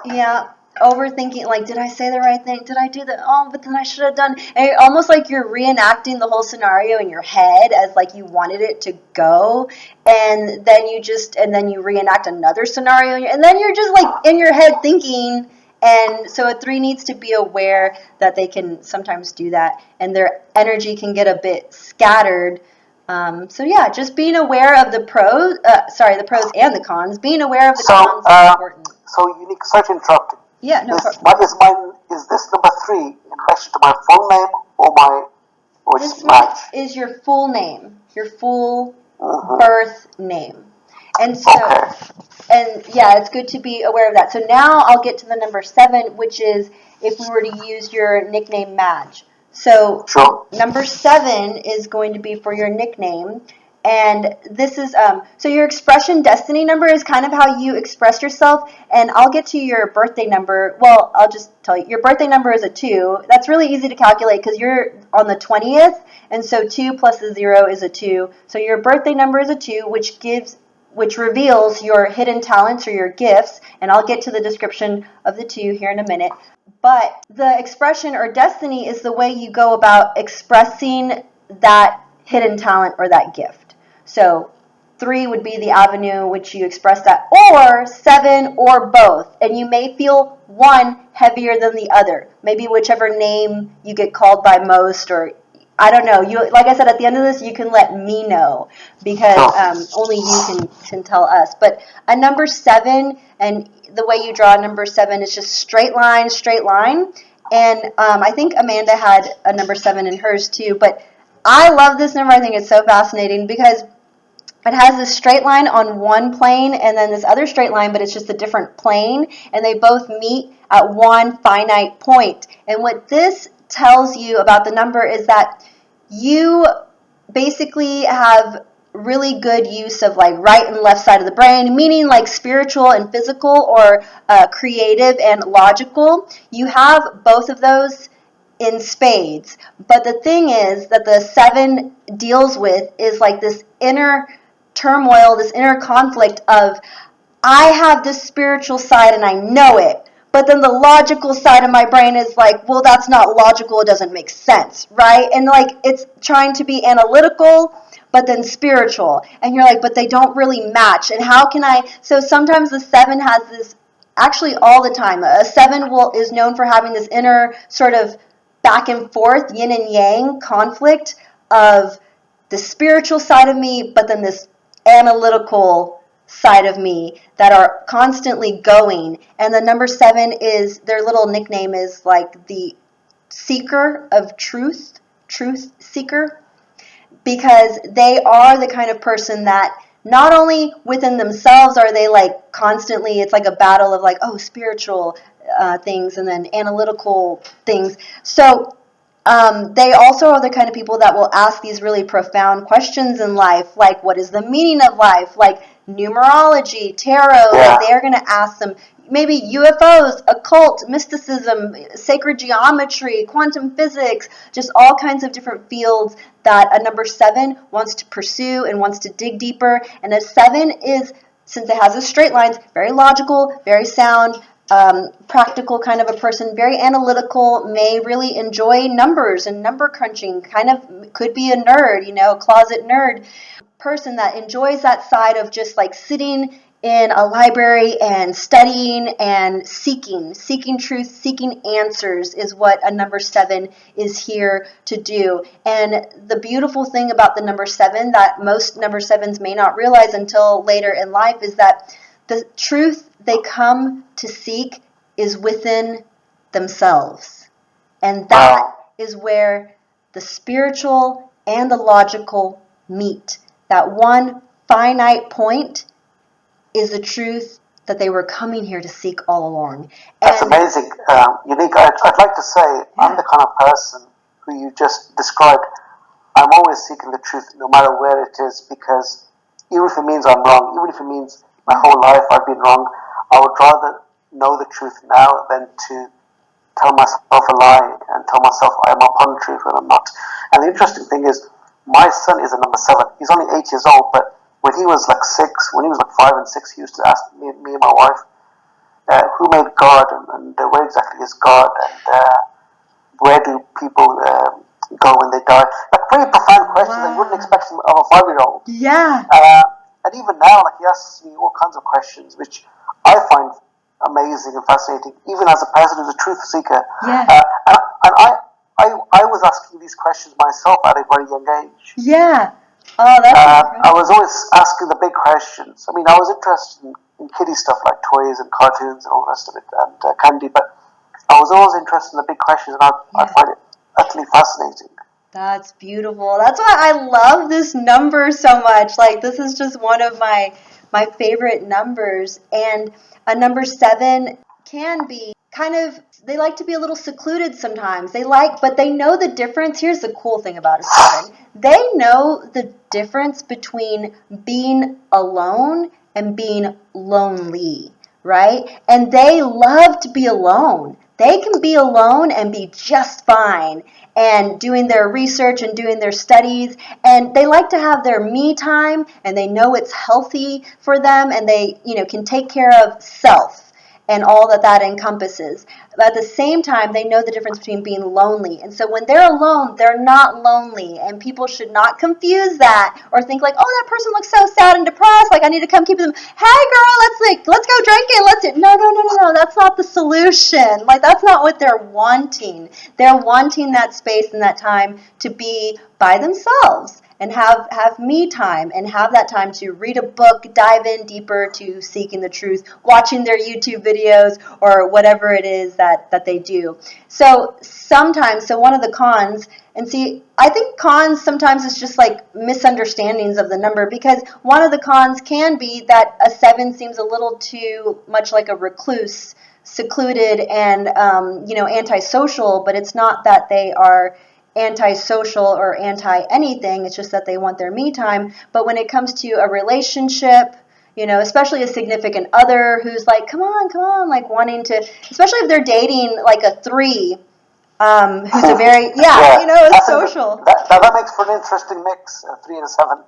A: yeah. overthinking, like, did I say the right thing? Did I do the, oh, but then I should have done, and almost like you're reenacting the whole scenario in your head as like you wanted it to go, and then you reenact another scenario, and then you're just like in your head thinking. And so a 3 needs to be aware that they can sometimes do that, and their energy can get a bit scattered. So yeah, just being aware of the the pros and the cons. Being aware of the cons is important.
B: So Unique, sorry to interrupt.
A: Yeah, no.
B: Is this number 3 in relation to my full name or
A: This
B: just match?
A: is your full name, your full birth name, and so.
B: Okay.
A: And yeah, it's good to be aware of that. So now I'll get to the number 7, which is if we were to use your nickname Madge. So
B: Sure.
A: number 7 is going to be for your nickname. And this is, so your expression destiny number is kind of how you express yourself. And I'll get to your birthday number. Well, I'll just tell you, your birthday number is a 2. That's really easy to calculate because you're on the 20th. And so 2 plus a 0 is a 2. So your birthday number is a 2, which reveals your hidden talents or your gifts, and I'll get to the description of the 2 here in a minute. But the expression or destiny is the way you go about expressing that hidden talent or that gift. So 3 would be the avenue which you express that, or 7 or both, and you may feel one heavier than the other. Maybe whichever name you get called by most, or I don't know. You, like I said, at the end of this, you can let me know because only you can tell us. But a number 7, and the way you draw a number 7 is just straight line, straight line. And I think Amanda had a number 7 in hers too. But I love this number. I think it's so fascinating because it has this straight line on one plane and then this other straight line, but it's just a different plane. And they both meet at one finite point. And what this tells you about the number is that you basically have really good use of like right and left side of the brain, meaning like spiritual and physical, or creative and logical. You have both of those in spades. But the thing is that the 7 deals with is like this inner turmoil, this inner conflict of, I have this spiritual side and I know it. But then the logical side of my brain is like, well, that's not logical. It doesn't make sense, right? And like, it's trying to be analytical, but then spiritual. And you're like, but they don't really match. And how can I? So sometimes the 7 has this, actually all the time, a 7 is known for having this inner sort of back and forth, yin and yang conflict of the spiritual side of me, but then this analytical side of me that are constantly going. And the number 7 is, their little nickname is like the seeker of truth seeker, because they are the kind of person that not only within themselves are they like constantly, it's like a battle of like, oh, spiritual things and then analytical things. So they also are the kind of people that will ask these really profound questions in life, like what is the meaning of life, like numerology, tarot. Like they're going to ask them maybe UFOs, occult, mysticism, sacred geometry, quantum physics, just all kinds of different fields that a number 7 wants to pursue and wants to dig deeper. And a 7 is, since it has a straight lines, very logical, very sound, practical kind of a person, very analytical, may really enjoy numbers and number crunching, kind of could be a nerd, a closet nerd person that enjoys that side of just like sitting in a library and studying and seeking truth, seeking answers is what a number 7 is here to do. And the beautiful thing about the number 7 that most number 7s may not realize until later in life is that the truth they come to seek is within themselves. And that is where the spiritual and the logical meet. That one finite point is the truth that they were coming here to seek all along.
B: That's amazing. Unique, I'd like to say, I'm the kind of person who you just described. I'm always seeking the truth no matter where it is, because even if it means I'm wrong, even if it means my whole life I've been wrong, I would rather know the truth now than to tell myself a lie and tell myself I'm upon the truth when I'm not. And the interesting thing is, my son is a number 7. He's only 8 years old, but when he was like 6, when he was like 5 and 6, he used to ask me and my wife, who made God, and where exactly is God, and where do people go when they die? Like very profound questions that you wouldn't expect of a 5-year-old.
A: Yeah.
B: And even now, like he asks me all kinds of questions, which I find amazing and fascinating, even as a person who's a truth seeker.
A: Yeah.
B: And I was asking these questions myself at a very young age.
A: Yeah. Oh, that's
B: I was always asking the big questions. I mean, I was interested in kiddie stuff like toys and cartoons and all the rest of it, and candy, but I was always interested in the big questions, and I find it utterly fascinating.
A: That's beautiful. That's why I love this number so much. Like, this is just one of my favorite numbers. And a number 7 can be kind of, they like to be a little secluded sometimes. But they know the difference. Here's the cool thing about a 7. They know the difference between being alone and being lonely, right? And they love to be alone. They can be alone and be just fine and doing their research and doing their studies, and they like to have their me time, and they know it's healthy for them, and they, can take care of self and all that encompasses. But at the same time, they know the difference between being lonely. And so when they're alone, they're not lonely. And people should not confuse that or think like, oh, that person looks so sad and depressed. Like, I need to come keep them. Hey, girl, let's go drinking. No. That's not the solution. Like, that's not what they're wanting. They're wanting that space and that time to be by themselves and have me time and have that time to read a book, dive in deeper to seeking the truth, watching their YouTube videos or whatever it is that they do. So one of the cons, and see, I think cons sometimes is just like misunderstandings of the number, because one of the cons can be that a 7 seems a little too much like a recluse, secluded and antisocial, but it's not that they are antisocial or anti-anything. It's just that they want their me time. But when it comes to a relationship, especially a significant other who's like, come on, like wanting to, especially if they're dating like a 3, who's a very, is social.
B: That makes for an interesting mix, 3 and a 7.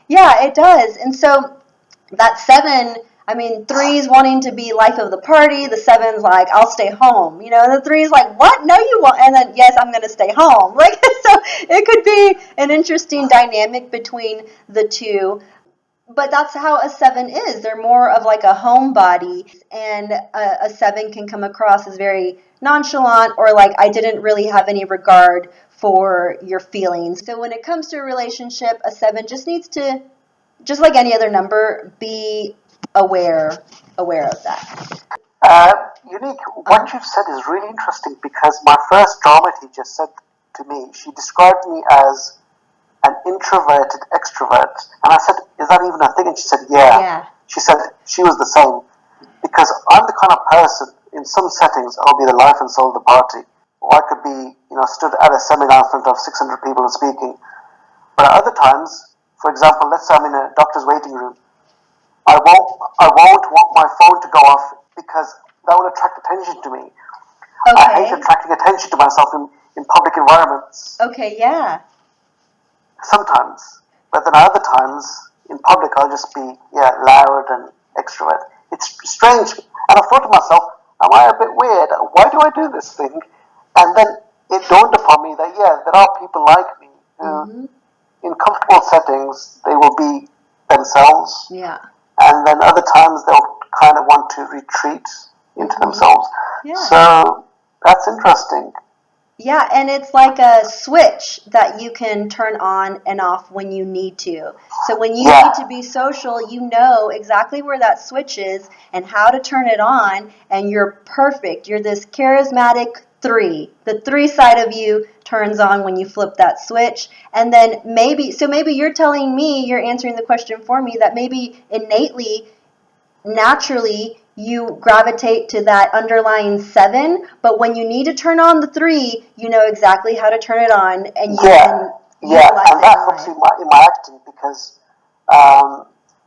A: Yeah, it does. And so that 7, 3's wanting to be life of the party. The 7's like, I'll stay home. The 3's like, what? No, you won't. And then, yes, I'm going to stay home. Like, so it could be an interesting dynamic between the two. But that's how a 7 is. They're more of like a homebody, and a 7 can come across as very nonchalant or like, I didn't really have any regard for your feelings. So when it comes to a relationship, a 7 just needs to, just like any other number, be aware of that.
B: Unique, what you've said is really interesting, because my first drama teacher said to me, she described me as an introverted extrovert. And I said, is that even a thing? And she said, yeah. She said she was the same, because I'm the kind of person, in some settings, I'll be the life and soul of the party. Or I could be, stood at a seminar in front of 600 people and speaking. But at other times, for example, let's say I'm in a doctor's waiting room, I won't want my phone to go off, because that will attract attention to me. Okay. I hate attracting attention to myself in public environments.
A: Okay, yeah.
B: Sometimes. But then other times, in public, I'll just be, loud and extrovert. It's strange. And I thought to myself, am I a bit weird? Why do I do this thing? And then it dawned upon me that, there are people like me who, in comfortable settings, they will be themselves.
A: Yeah.
B: And then other times they'll kind of want to retreat into themselves. Yeah. So that's interesting.
A: Yeah, and it's like a switch that you can turn on and off when you need to. So when you need to be social, you know exactly where that switch is and how to turn it on, and you're perfect. You're this charismatic 3. The 3 side of you turns on when you flip that switch. And then maybe you're telling me, you're answering the question for me, that maybe innately, naturally, you gravitate to that underlying 7, but when you need to turn on the 3, you know exactly how to turn it on, and you can utilize it.
B: And that helps in my acting, because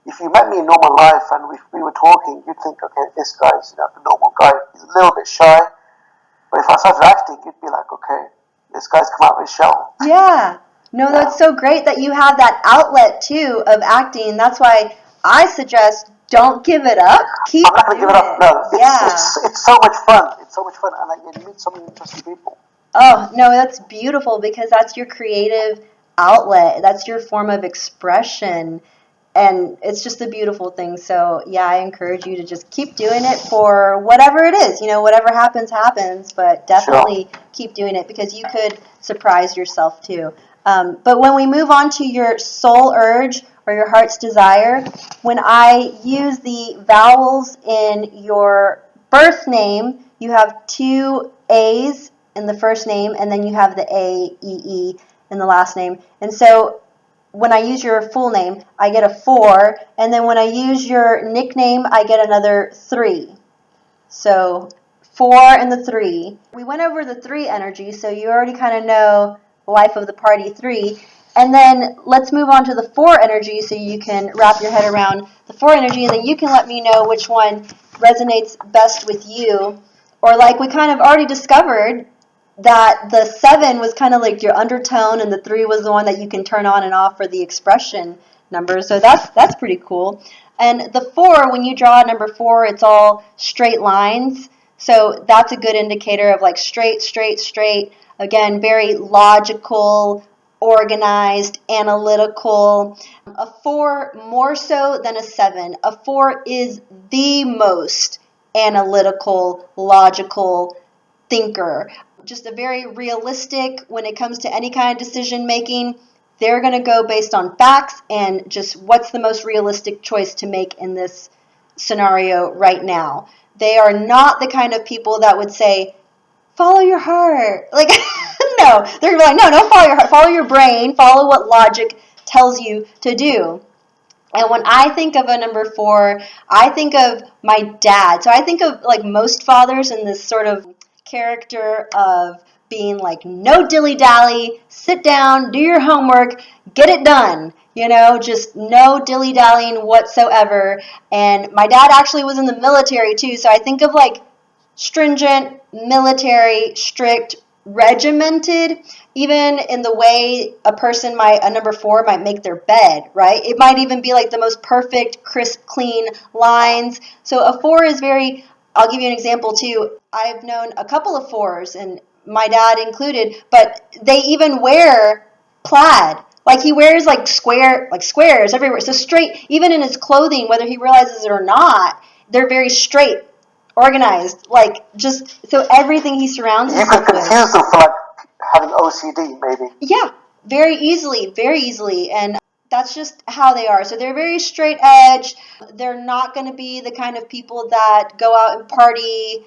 B: if you met me in normal life and we were talking, you'd think, okay, this guy's the normal guy. He's a little bit shy, but if I started acting, you'd be like, okay, this guy's come out of his shell.
A: Yeah. No, that's so great that you have that outlet too of acting. That's why I suggest don't give it up. Keep
B: I'm not going to give it up.
A: doing
B: No,
A: Yeah.
B: it's so much fun. It's so much fun, and you meet so many interesting people.
A: Oh, no, that's beautiful because that's your creative outlet. That's your form of expression. And it's just a beautiful thing. So, yeah, I encourage you to just keep doing it for whatever it is. Whatever happens, happens. But definitely keep doing it because you could surprise yourself too. But when we move on to your soul urge or your heart's desire, when I use the vowels in your birth name, you have two A's in the first name, and then you have the A-E-E in the last name. And so when I use your full name, I get a 4, and then when I use your nickname, I get another 3. So 4 and the 3. We went over the 3 energy, so you already kind of know life of the party 3. And then let's move on to the 4 energy so you can wrap your head around the 4 energy, and then you can let me know which one resonates best with you. Or like we kind of already discovered, that the 7 was kind of like your undertone, and the 3 was the one that you can turn on and off for the expression number. So that's pretty cool. And the 4, when you draw number 4, it's all straight lines. So that's a good indicator of like straight, straight, straight. Again, very logical, organized, analytical. A 4 more so than a 7. A 4 is the most analytical, logical thinker. Just a very realistic when it comes to any kind of decision making. They're going to go based on facts and just what's the most realistic choice to make in this scenario right now. They are not the kind of people that would say, follow your heart. Like, no, they're like, no, don't follow your heart. Follow your brain. Follow what logic tells you to do. And when I think of a number 4, I think of my dad. So I think of like most fathers in this sort of character of being like, no dilly-dally, sit down, do your homework, get it done. Just no dilly-dallying whatsoever. And my dad actually was in the military too, so I think of like stringent, military, strict, regimented, even in the way a number 4 might make their bed, right? It might even be like the most perfect, crisp, clean lines. So a 4 is I'll give you an example too. I've known a couple of 4s, and my dad included, but they even wear plaid. Like he wears like squares everywhere. So straight, even in his clothing, whether he realizes it or not, they're very straight, organized, like just so everything he surrounds
B: himself with. You could confuse them for like having OCD, maybe.
A: Yeah, very easily, and that's just how they are. So they're very straight edge. They're not going to be the kind of people that go out and party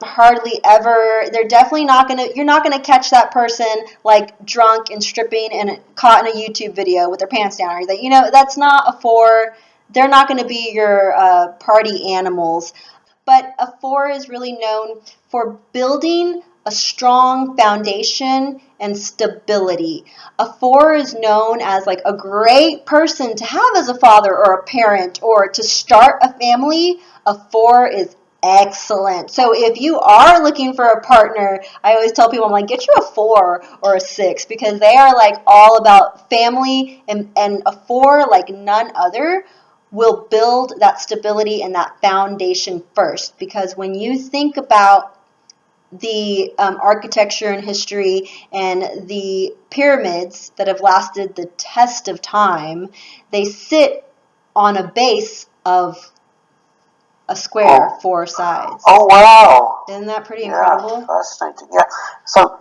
A: hardly ever. They're definitely not going to, you're not going to catch that person like drunk and stripping and caught in a YouTube video with their pants down or anything. That's not a 4. They're not going to be your party animals. But a 4 is really known for building a strong foundation and stability. A 4 is known as like a great person to have as a father or a parent or to start a family. A 4 is excellent. So if you are looking for a partner, I always tell people, I'm like, get you a 4 or a 6 because they are like all about family, and a 4 like none other will build that stability and that foundation first. Because when you think about the architecture and history and the pyramids that have lasted the test of time, they sit on a base of a square, 4 sides.
B: Oh, wow.
A: Isn't that pretty incredible?
B: Fascinating. Yeah. So,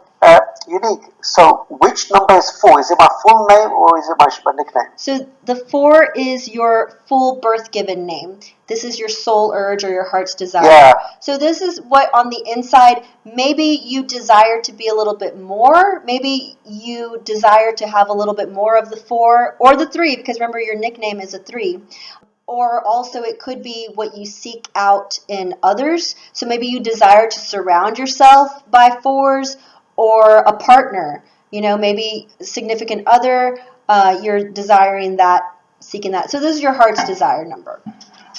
B: unique. So, which number is 4? Is it my full name or is it my nickname?
A: So the 4 is your full birth given name. This is your soul urge or your heart's desire.
B: Yeah.
A: So this is what on the inside, maybe you desire to be a little bit more. Maybe you desire to have a little bit more of the 4 or the 3, because remember your nickname is a 3. Or also it could be what you seek out in others. So maybe you desire to surround yourself by 4s or a partner, maybe significant other, you're desiring that, seeking that. So this is your heart's desire number.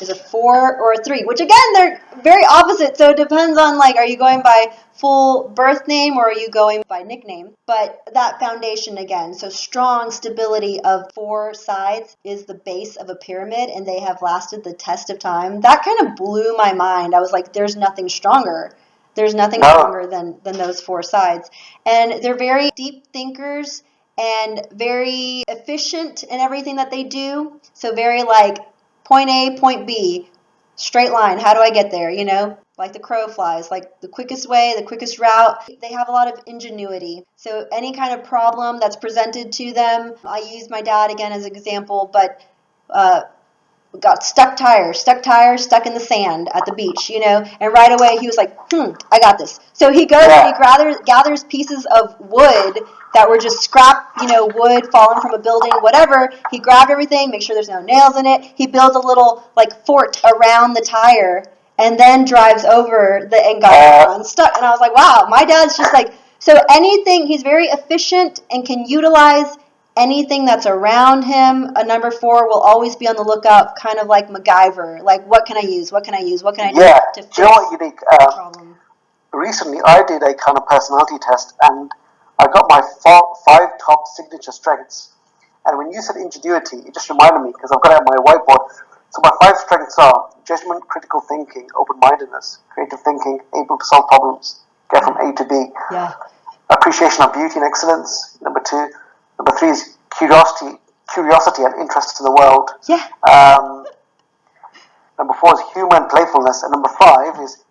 A: is a 4 or a 3, which again, they're very opposite. So it depends on, like, are you going by full birth name or are you going by nickname? But that foundation again, so strong stability of 4 sides is the base of a pyramid, and they have lasted the test of time. That kind of blew my mind. I was like, there's nothing stronger. There's nothing stronger than those 4 sides. And they're very deep thinkers and very efficient in everything that they do. So very like point A, point B, straight line. How do I get there? You know, like the crow flies, like the quickest way, the quickest route. They have a lot of ingenuity. So any kind of problem that's presented to them, I use my dad again as an example, but got stuck stuck in the sand at the beach, you know, and right away he was like, I got this. So he goes and he gathers pieces of wood that were just scrap, you know, wood fallen from a building, whatever. He grabbed everything, make sure there's no nails in it. He builds a little like fort around the tire and then drives over and got unstuck. And I was like, wow, my dad's just like, so anything, he's very efficient and can utilize anything that's around him. A number 4 will always be on the lookout, kind of like MacGyver. Like, what can I use? What can I use? What can I do to fix
B: do you know what, Unique?
A: problem?
B: Recently, I did a kind of personality test, and I got my 5 top signature strengths. And when you said ingenuity, it just reminded me, because I've got it on my whiteboard. So my 5 strengths are judgment, critical thinking, open-mindedness, creative thinking, able to solve problems, get from A to B.
A: Yeah.
B: Appreciation of beauty and excellence, number 2. Number 3 is curiosity and interest in the world.
A: Yeah.
B: Number 4 is humor and playfulness. And number 5 is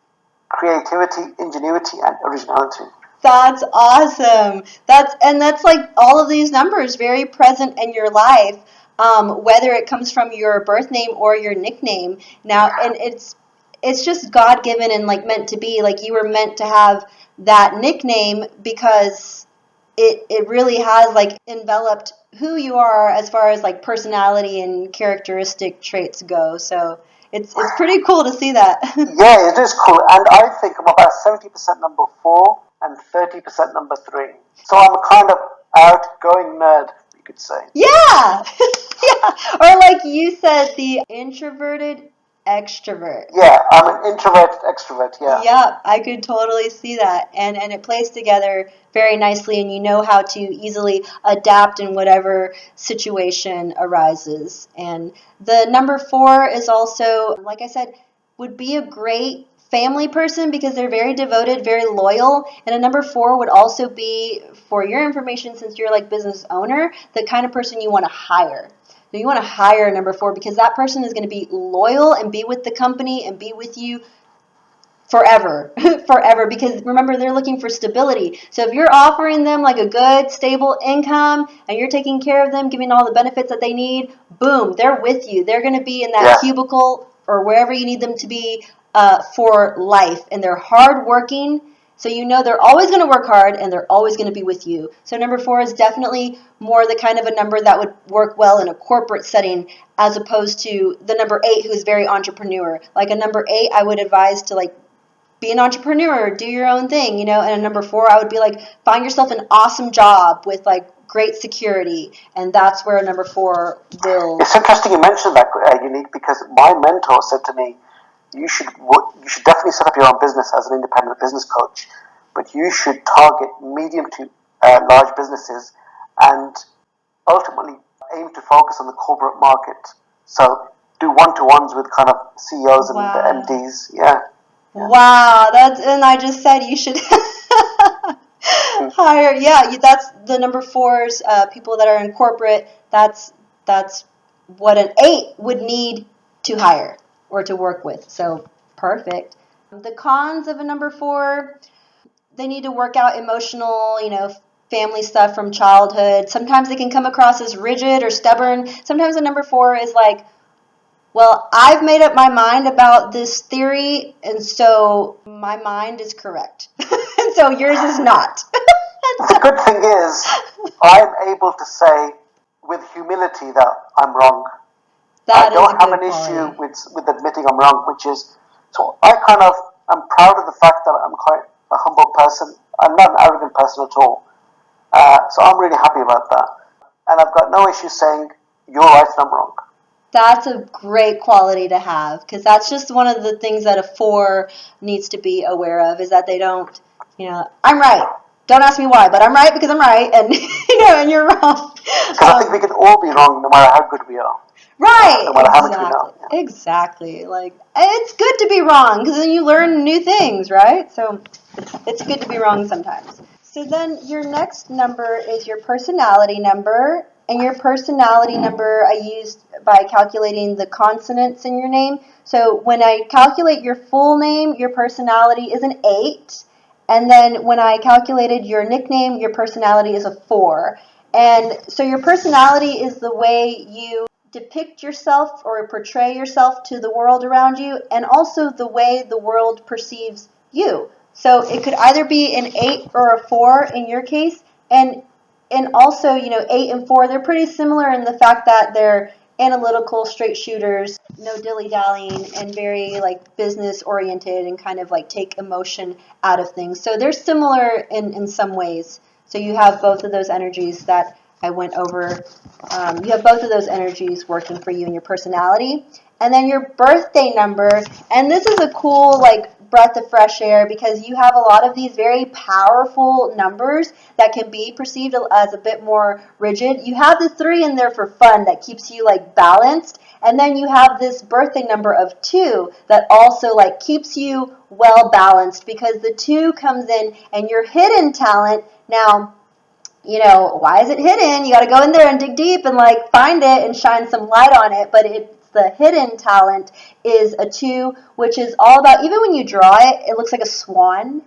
B: creativity, ingenuity, and originality.
A: That's awesome. That's like all of these numbers very present in your life, whether it comes from your birth name or your nickname. Now, and it's just God given and like meant to be. Like you were meant to have that nickname because it really has like enveloped who you are as far as like personality and characteristic traits go. So it's pretty cool to see that.
B: Yeah, it is cool. And I think I'm about 70% number 4 and 30% number 3. So I'm a kind of outgoing nerd, you could say.
A: Yeah. Yeah. Or like you said, the introverted extrovert.
B: Yeah, I'm an introvert extrovert, yeah.
A: Yeah, I could totally see that. And it plays together very nicely, and you know how to easily adapt in whatever situation arises. And the number 4 is also, like I said, would be a great family person because they're very devoted, very loyal. And a number 4 would also be, for your information, since you're like business owner, the kind of person you want to hire. So you want to hire a number 4 because that person is going to be loyal and be with the company and be with you forever. Forever, because remember, they're looking for stability. So if you're offering them like a good stable income and you're taking care of them, giving all the benefits that they need, boom, they're with you. They're going to be in that cubicle or wherever you need them to be for life, and they're hardworking. So you know they're always going to work hard and they're always going to be with you. So number 4 is definitely more the kind of a number that would work well in a corporate setting as opposed to the number 8 who's very entrepreneur. Like a number 8, I would advise to like be an entrepreneur, do your own thing, you know. And a number 4, I would be like, find yourself an awesome job with like great security, and that's where a number 4 will.
B: It's interesting you mentioned that, Unique, because my mentor said to me, you should definitely set up your own business as an independent business coach, but you should target medium to large businesses and ultimately aim to focus on the corporate market. So do one-to-ones with kind of CEOs and MDs. Yeah.
A: Wow, and I just said you should hire. Yeah, that's the number 4s. People that are in corporate. That's what an 8 would need to hire or to work with. So perfect. The cons of a number 4: they need to work out emotional, you know, family stuff from childhood. Sometimes they can come across as rigid or stubborn. Sometimes a number 4 is like, well, I've made up my mind about this theory, and so my mind is correct. And so yours is not.
B: The good thing is, I'm able to say with humility that I'm wrong. I don't have an issue with admitting I'm wrong, which is, so I kind of, I'm proud of the fact that I'm quite a humble person. I'm not an arrogant person at all. So I'm really happy about that. And I've got no issue saying, you're right and I'm wrong.
A: That's a great quality to have, because that's just one of the things that a 4 needs to be aware of, is that they don't, I'm right. Don't ask me why, but I'm right because I'm right, and and you're wrong.
B: Because I think we can all be wrong no matter how good we are.
A: Right,
B: No matter how much we
A: exactly.
B: know. Yeah.
A: Exactly. Like, it's good to be wrong because then you learn new things, right? So it's good to be wrong sometimes. So then your next number is your personality number. And your personality number I used by calculating the consonants in your name. So when I calculate your full name, your personality is an 8. And then when I calculated your nickname, your personality is a 4. And so your personality is the way you depict yourself or portray yourself to the world around you, and also the way the world perceives you. So it could either be an 8 or a 4 in your case, and also 8 and 4, they're pretty similar in the fact that they're analytical, straight shooters, no dilly dallying, and very like business oriented and kind of like take emotion out of things. So they're similar in some ways. So you have both of those energies that I went over. You have both of those energies working for you in your personality. And then your birthday number, and this is a cool like breath of fresh air, because you have a lot of these very powerful numbers that can be perceived as a bit more rigid. You have the 3 in there for fun that keeps you like balanced, and then you have this birthday number of 2 that also like keeps you well balanced, because the 2 comes in and your hidden talent now. Why is it hidden? You got to go in there and dig deep and like find it and shine some light on it. But it's the hidden talent is a 2, which is all about, even when you draw it, it looks like a swan.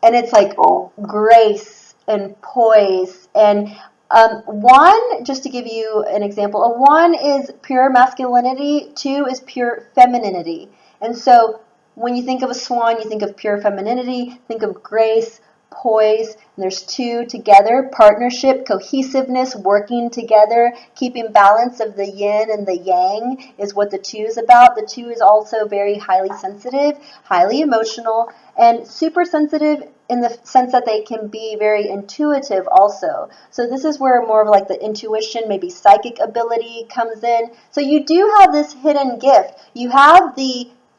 A: And it's like grace and poise. And 1, just to give you an example, a 1 is pure masculinity, 2 is pure femininity. And so when you think of a swan, you think of pure femininity, think of grace, poise, and there's 2 together. Partnership, cohesiveness, working together, keeping balance of the yin and the yang is what the 2 is about. The 2 is also very highly sensitive, highly emotional, and super sensitive in the sense that they can be very intuitive also. So this is where more of like the intuition, maybe psychic ability comes in. So you do have this hidden gift. You have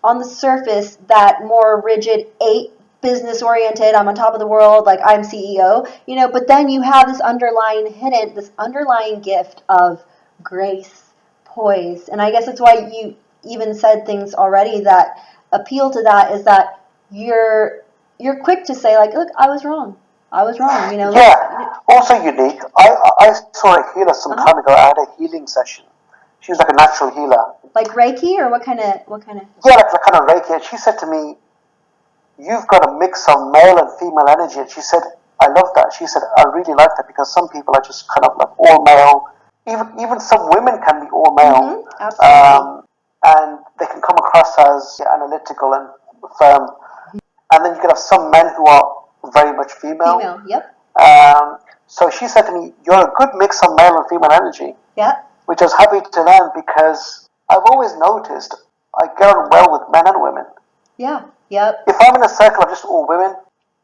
A: on the surface, that more rigid 8, business oriented, I'm on top of the world, like I'm CEO, but then you have this underlying gift of grace, poise. And I guess that's why you even said things already that appeal to that, is that you're quick to say like, look, I was wrong.
B: Yeah. Also unique. I saw a healer some time ago. I had a healing session. She was like a natural healer.
A: Like Reiki, or what kind of?
B: Yeah, like kind of Reiki. And she said to me, "You've got a mix of male and female energy." And she said, "I love that." She said, "I really like that, because some people are just kind of like all male. Even some women can be all male, and they can come across as analytical and firm. And then you can have some men who are very much female.
A: Female, yep.
B: So she said to me, "You're a good mix of male and female energy."
A: Yep.
B: Which I was happy to learn, because I've always noticed I get on well with men and women.
A: Yeah. Yep.
B: If I'm in a circle of just all women,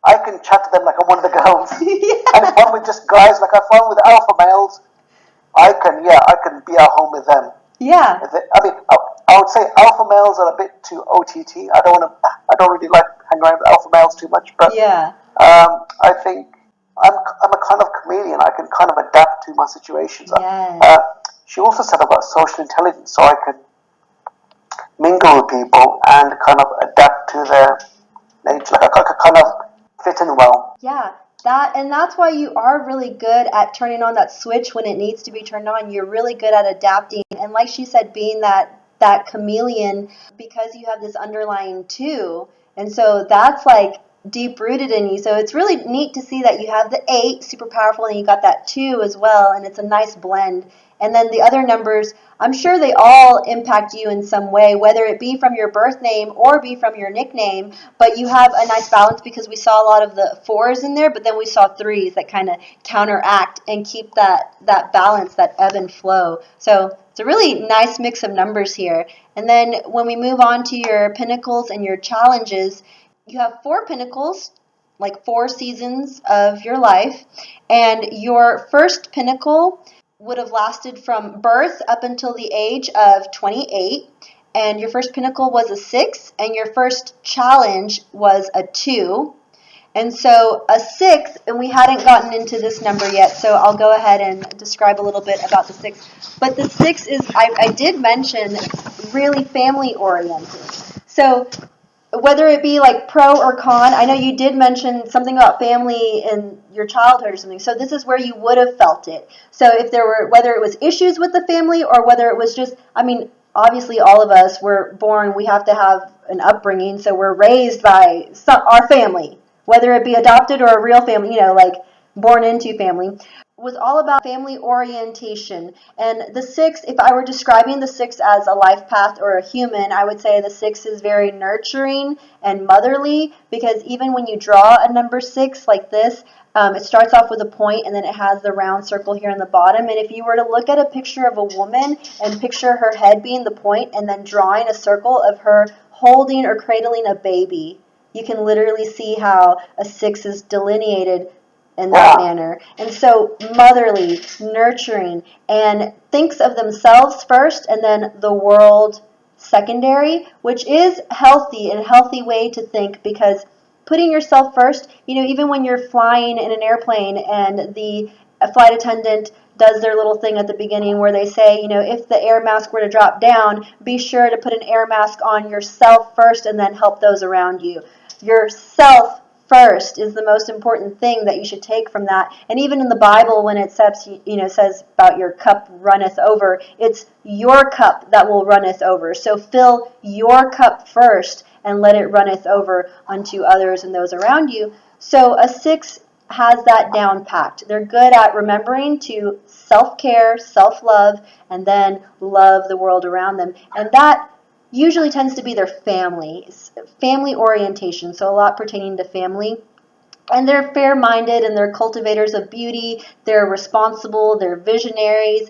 B: I can chat to them like I'm one of the girls.
A: Yeah.
B: And if I'm with just guys, like if I'm with alpha males, I can be at home with them.
A: Yeah.
B: I would say alpha males are a bit too OTT. I don't really like hanging around with alpha males too much. But
A: yeah.
B: I think I'm a kind of chameleon. I can kind of adapt to my situations.
A: Yes.
B: She also said about social intelligence, so I could mingle with people and kind of adapt to their nature. Like I could kind of fit in well.
A: Yeah. That's why you are really good at turning on that switch when it needs to be turned on. You're really good at adapting, and like she said, being that chameleon, because you have this underlying 2, and so that's like deep rooted in you. So it's really neat to see that you have the 8, super powerful, and you got that 2 as well, and it's a nice blend. And then the other numbers, I'm sure they all impact you in some way, whether it be from your birth name or be from your nickname. But you have a nice balance, because we saw a lot of the 4s in there, but then we saw 3s that kind of counteract and keep that balance, that ebb and flow. So it's a really nice mix of numbers here. And then when we move on to your pinnacles and your challenges, you have 4 pinnacles, like 4 seasons of your life. And your first pinnacle would have lasted from birth up until the age of 28, and your first pinnacle was a 6, and your first challenge was a 2. And so a 6, and we hadn't gotten into this number yet, so I'll go ahead and describe a little bit about the 6. But the 6 is, I did mention, really family oriented. So whether it be like pro or con, I know you did mention something about family in your childhood or something. So this is where you would have felt it. So if there were, whether it was issues with the family or whether it was just, I mean, obviously all of us were born, we have to have an upbringing. So we're raised by our family, whether it be adopted or a real family, like born into family, was all about family orientation. And the 6, if I were describing the 6 as a life path or a human, I would say the 6 is very nurturing and motherly, because even when you draw a number 6 like this, it starts off with a point and then it has the round circle here in the bottom. And if you were to look at a picture of a woman and picture her head being the point and then drawing a circle of her holding or cradling a baby, you can literally see how a 6 is delineated in that manner. And so motherly, nurturing, and thinks of themselves first and then the world secondary, which is healthy and a healthy way to think, because putting yourself first, even when you're flying in an airplane and the flight attendant does their little thing at the beginning where they say, if the air mask were to drop down, be sure to put an air mask on yourself first and then help those around you. Yourself first is the most important thing that you should take from that. And even in the Bible, when it says about your cup runneth over, it's your cup that will runneth over. So fill your cup first and let it runneth over unto others and those around you. So a 6 has that down packed. They're good at remembering to self-care, self-love, and then love the world around them. And that usually tends to be their family orientation, so a lot pertaining to family. And they're fair-minded and they're cultivators of beauty. They're responsible. They're visionaries.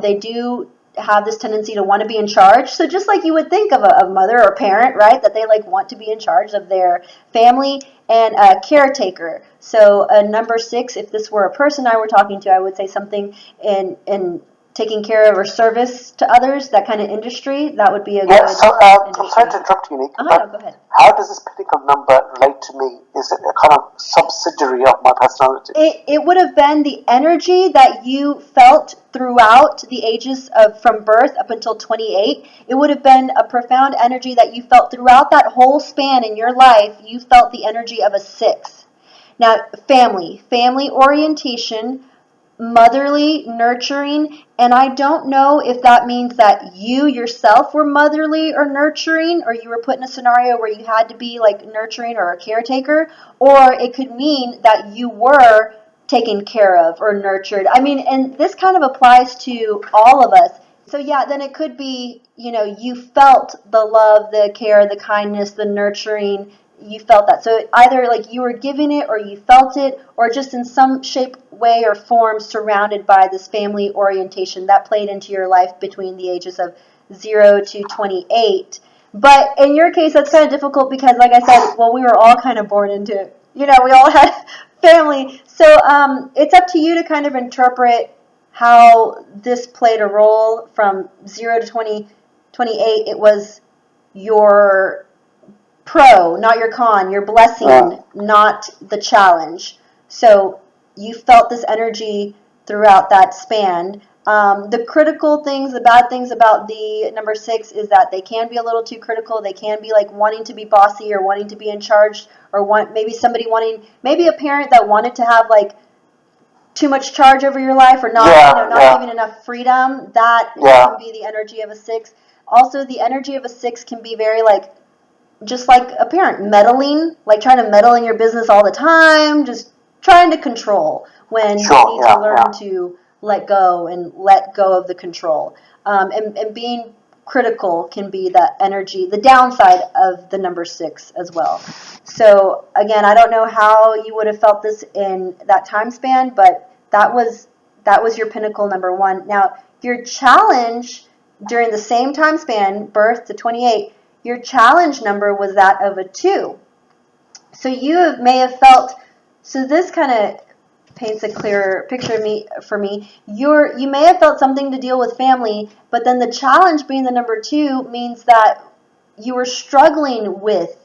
A: They do have this tendency to want to be in charge. So just like you would think of a mother or parent, right, that they want to be in charge of their family, and a caretaker. So a number 6, if this were a person I were talking to, I would say something in taking care of or service to others, that kind of industry, that would be a good
B: I'm sorry to interrupt you, Nick,
A: no, go ahead.
B: How does this pinnacle number relate to me? Is it a kind of subsidiary of my personality?
A: It would have been the energy that you felt throughout the ages of from birth up until 28. It would have been a profound energy that you felt throughout that whole span in your life. You felt the energy of a 6. Now, family orientation, motherly, nurturing, and I don't know if that means that you yourself were motherly or nurturing, or you were put in a scenario where you had to be nurturing or a caretaker, or it could mean that you were taken care of or nurtured. I mean, and this kind of applies to all of us. So yeah, then it could be, you felt the love, the care, the kindness, the nurturing. You felt that. So either you were giving it or you felt it, or just in some shape, way, or form surrounded by this family orientation that played into your life between the ages of 0 to 28. But in your case, that's kind of difficult because, like I said, we were all kind of born into it. We all had family. So it's up to you to kind of interpret how this played a role from 0 to 28. It was your pro, not your con, your blessing, not the challenge. So you felt this energy throughout that span. The critical things, the bad things about the number 6 is that they can be a little too critical. They can be wanting to be bossy or wanting to be in charge, or maybe a parent that wanted to have too much charge over your life, or not giving enough freedom. That can be the energy of a 6. Also, the energy of a 6 can be very just like a parent, meddling, trying to meddle in your business all the time, just trying to control, when you need to learn to let go of the control. And being critical can be the energy, the downside of the number 6 as well. So again, I don't know how you would have felt this in that time span, but that was your pinnacle number 1. Now, your challenge during the same time span, birth to 28, your challenge number was that of a 2. So you may have felt, so this kind of paints a clearer picture for me. You may have felt something to deal with family, but then the challenge being the number 2 means that you were struggling with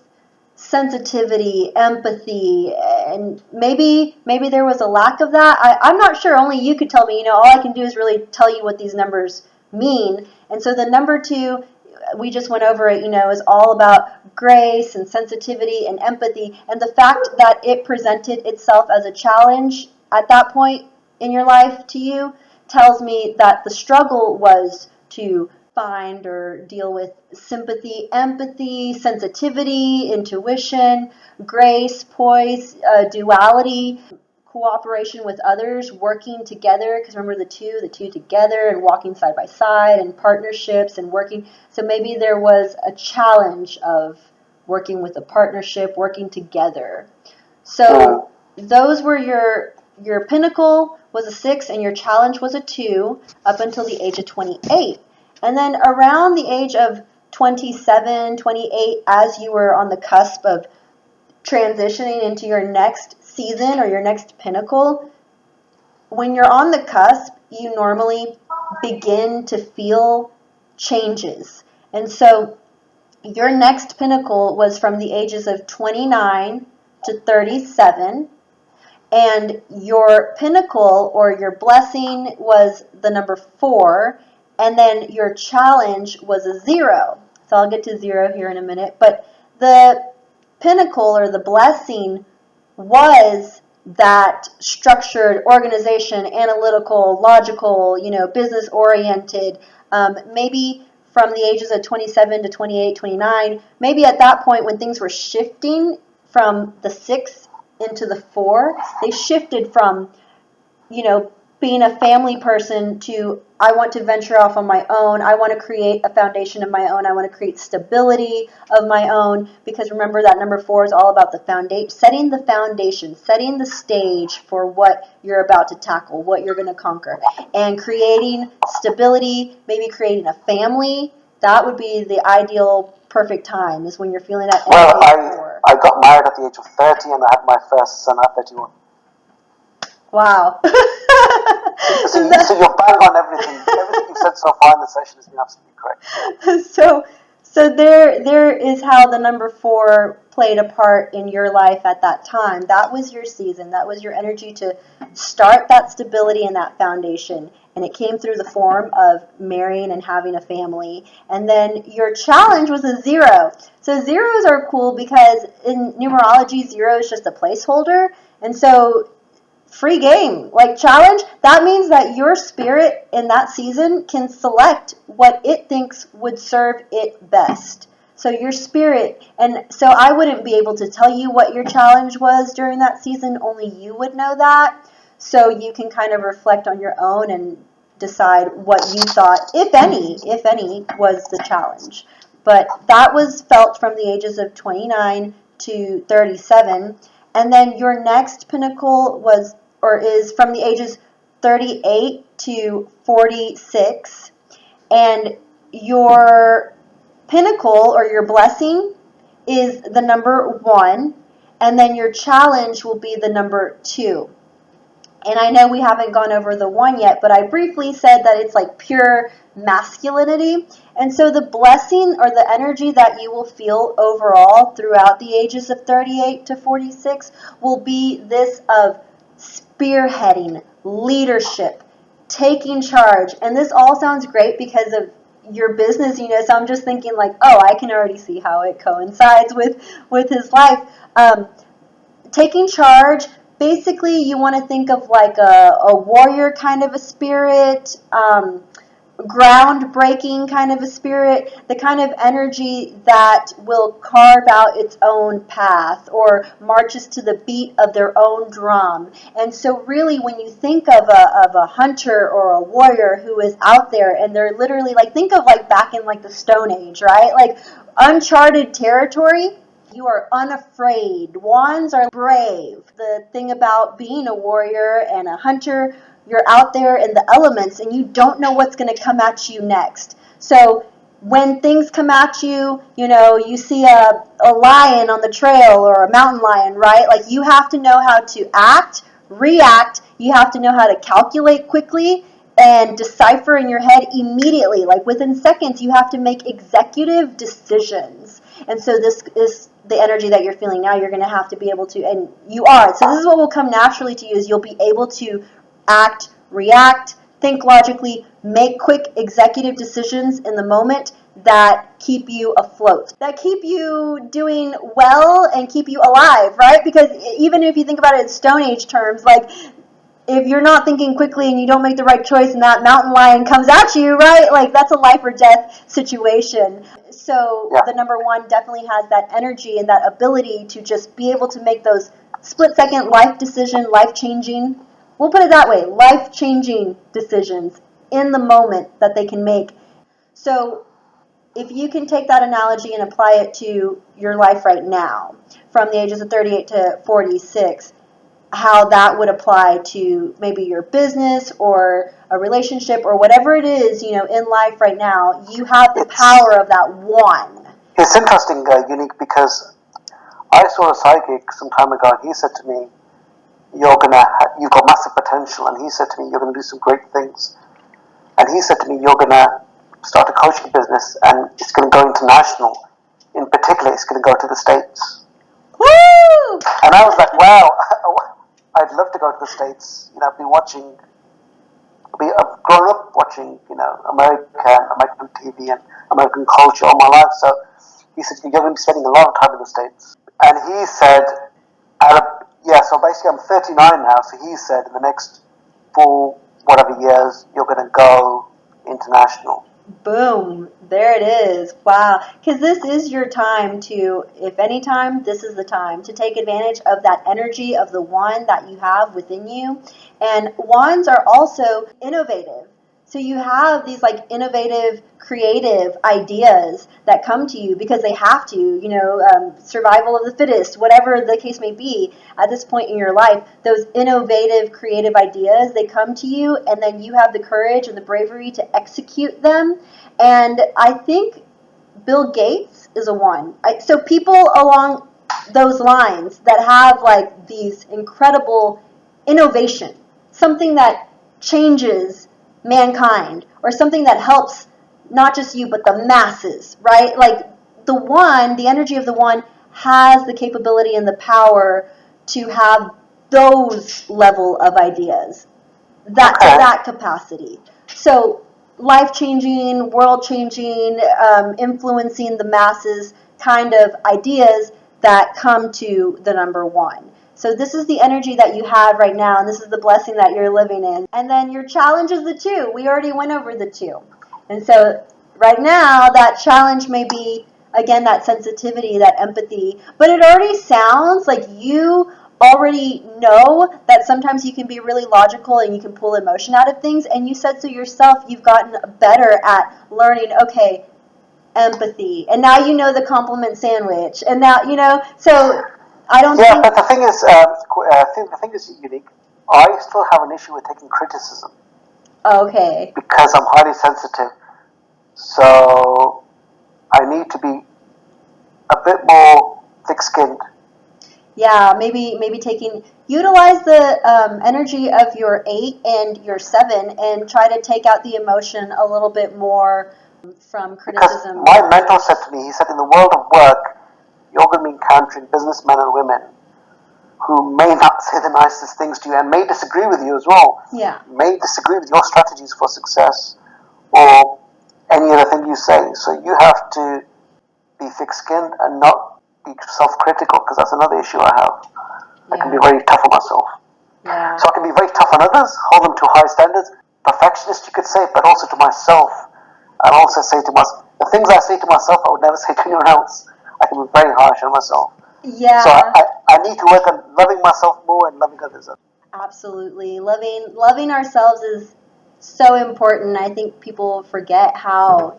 A: sensitivity, empathy, and maybe there was a lack of that. I'm not sure. Only you could tell me. All I can do is really tell you what these numbers mean. And so the number 2, we just went over it, is all about grace and sensitivity and empathy. And the fact that it presented itself as a challenge at that point in your life to you tells me that the struggle was to find or deal with sympathy, empathy, sensitivity, intuition, grace, poise, duality, cooperation with others, working together, because remember the two together and walking side by side, and partnerships and working. So maybe there was a challenge of working with a partnership, working together. So those were your pinnacle was a 6 and your challenge was a 2 up until the age of 28. And then around the age of 27, 28, as you were on the cusp of transitioning into your next season or your next pinnacle, when you're on the cusp, you normally begin to feel changes. And so your next pinnacle was from the ages of 29 to 37. And your pinnacle or your blessing was the number 4. And then your challenge was a 0. So I'll get to 0 here in a minute. But the pinnacle or the blessing was that structured organization, analytical, logical, business oriented, maybe from the ages of 27 to 28, 29, maybe at that point when things were shifting from the 6 into the 4, they shifted from, being a family person to I want to venture off on my own. I want to create a foundation of my own. I want to create stability of my own, because remember that number 4 is all about the foundation, setting the foundation, setting the stage for what you're about to tackle, what you're going to conquer, and creating stability, maybe creating a family. That would be the ideal perfect time, is when you're feeling that energy.
B: Well, I got married at the age of 30 and I had my first son at 31.
A: Wow.
B: So you're bang on everything. Everything you've said so far in the session has been absolutely correct.
A: So there is how the number 4 played a part in your life at that time. That was your season. That was your energy to start that stability and that foundation. And it came through the form of marrying and having a family. And then your challenge was a 0. So zeros are cool because in numerology, 0 is just a placeholder. And so free game, like challenge, that means that your spirit in that season can select what it thinks would serve it best. So your spirit, and so I wouldn't be able to tell you what your challenge was during that season, only you would know that. So you can kind of reflect on your own and decide what you thought, if any, was the challenge. But that was felt from the ages of 29 to 37. And then your next pinnacle was or is from the ages 38 to 46. And your pinnacle or your blessing is the number 1. And then your challenge will be the number 2. And I know we haven't gone over the 1 yet, but I briefly said that it's like pure masculinity. And so the blessing or the energy that you will feel overall throughout the ages of 38 to 46 will be this of spearheading, leadership, taking charge. And this all sounds great because of your business, so I'm just thinking like, oh, I can already see how it coincides with his life. Taking charge, basically you want to think of like a warrior kind of a spirit, groundbreaking kind of a spirit, the kind of energy that will carve out its own path or marches to the beat of their own drum. And so really when you think of a hunter or a warrior who is out there and they're literally like, think of like back in like the Stone Age, right? Like uncharted territory. You are unafraid. Wands are brave. The thing about being a warrior and a hunter, you're out there in the elements and you don't know what's going to come at you next. So when things come at you, you see a lion on the trail or a mountain lion, right? Like you have to know how to act, react, You have to know how to calculate quickly and decipher in your head immediately. Like within seconds, you have to make executive decisions. And so this is the energy that you're feeling now. You're going to have to be able to, and you are. So this is what will come naturally to you, is you'll be able to act, react, think logically, make quick executive decisions in the moment that keep you afloat, that keep you doing well and keep you alive, right? Because even if you think about it in Stone Age terms, like if you're not thinking quickly and you don't make the right choice and that mountain lion comes at you, right? Like that's a life or death situation. So
B: Yeah.
A: the number one definitely has that energy and that ability to just be able to make those split second life decision, life changing, we'll put it that way, life changing decisions in the moment that they can make. So if you can take that analogy and apply it to your life right now, from the ages of 38 to 46, how that would apply to maybe your business or a relationship or whatever it is, you know, in life right now, you have the power of that one.
B: It's interesting, Unique, because I saw a psychic some time ago, and he said to me, you've got massive potential, and he said to me, you're gonna do some great things. And he said to me, you're gonna start a coaching business, and it's gonna go international. In particular, it's gonna go to the States.
A: Woo!
B: And I was like, wow, I'd love to go to the States. You know, I've grown up watching, you know, American TV and American culture all my life. So he said, you're going to be spending a lot of time in the States. And he said, so basically I'm 39 now. So he said, in the next 4 whatever years, you're going to go international.
A: Boom, there it is. Wow. Because this is your time to, if any time, this is the time to take advantage of that energy of the one that you have within you. And wands are also innovative. So you have these like innovative, creative ideas that come to you because they have to, you know, survival of the fittest, whatever the case may be at this point in your life. Those innovative, creative ideas, they come to you, and then you have the courage and the bravery to execute them. And I think Bill Gates is a one. So people along those lines that have like these incredible innovation, something that changes mankind or something that helps not just you but the masses, right? Like the one, the energy of the one has the capability and the power to have those level of ideas, that to that capacity. So life-changing, world-changing, influencing the masses kind of ideas that come to the number one. So this is the energy that you have right now, and this is the blessing that you're living in. And then your challenge is the 2. We already went over the 2. And so right now, that challenge may be, again, that sensitivity, that empathy. But it already sounds like you already know that sometimes you can be really logical and you can pull emotion out of things. And you said so yourself, you've gotten better at learning, okay, empathy. And now you know the compliment sandwich. And now, you know, so I don't think...
B: but the thing is, Unique, I still have an issue with taking criticism.
A: Okay.
B: Because I'm highly sensitive. So I need to be a bit more thick-skinned.
A: Yeah, maybe utilize the energy of your 8 and your 7 and try to take out the emotion a little bit more from criticism.
B: Because my mentor said to me, he said, in the world of work, you're going to be encountering businessmen and women who may not say the nicest things to you and may disagree with you as well.
A: Yeah.
B: May disagree with your strategies for success or any other thing you say. So you have to be thick-skinned and not be self-critical, because that's another issue I have. I can be very tough on myself.
A: Yeah.
B: So I can be very tough on others, hold them to high standards, perfectionist you could say, but also to myself. And also say to myself, the things I say to myself I would never say to anyone else. I can be very harsh on myself.
A: Yeah.
B: So I need to work on loving myself more and loving others.
A: Absolutely. Loving ourselves is so important. I think people forget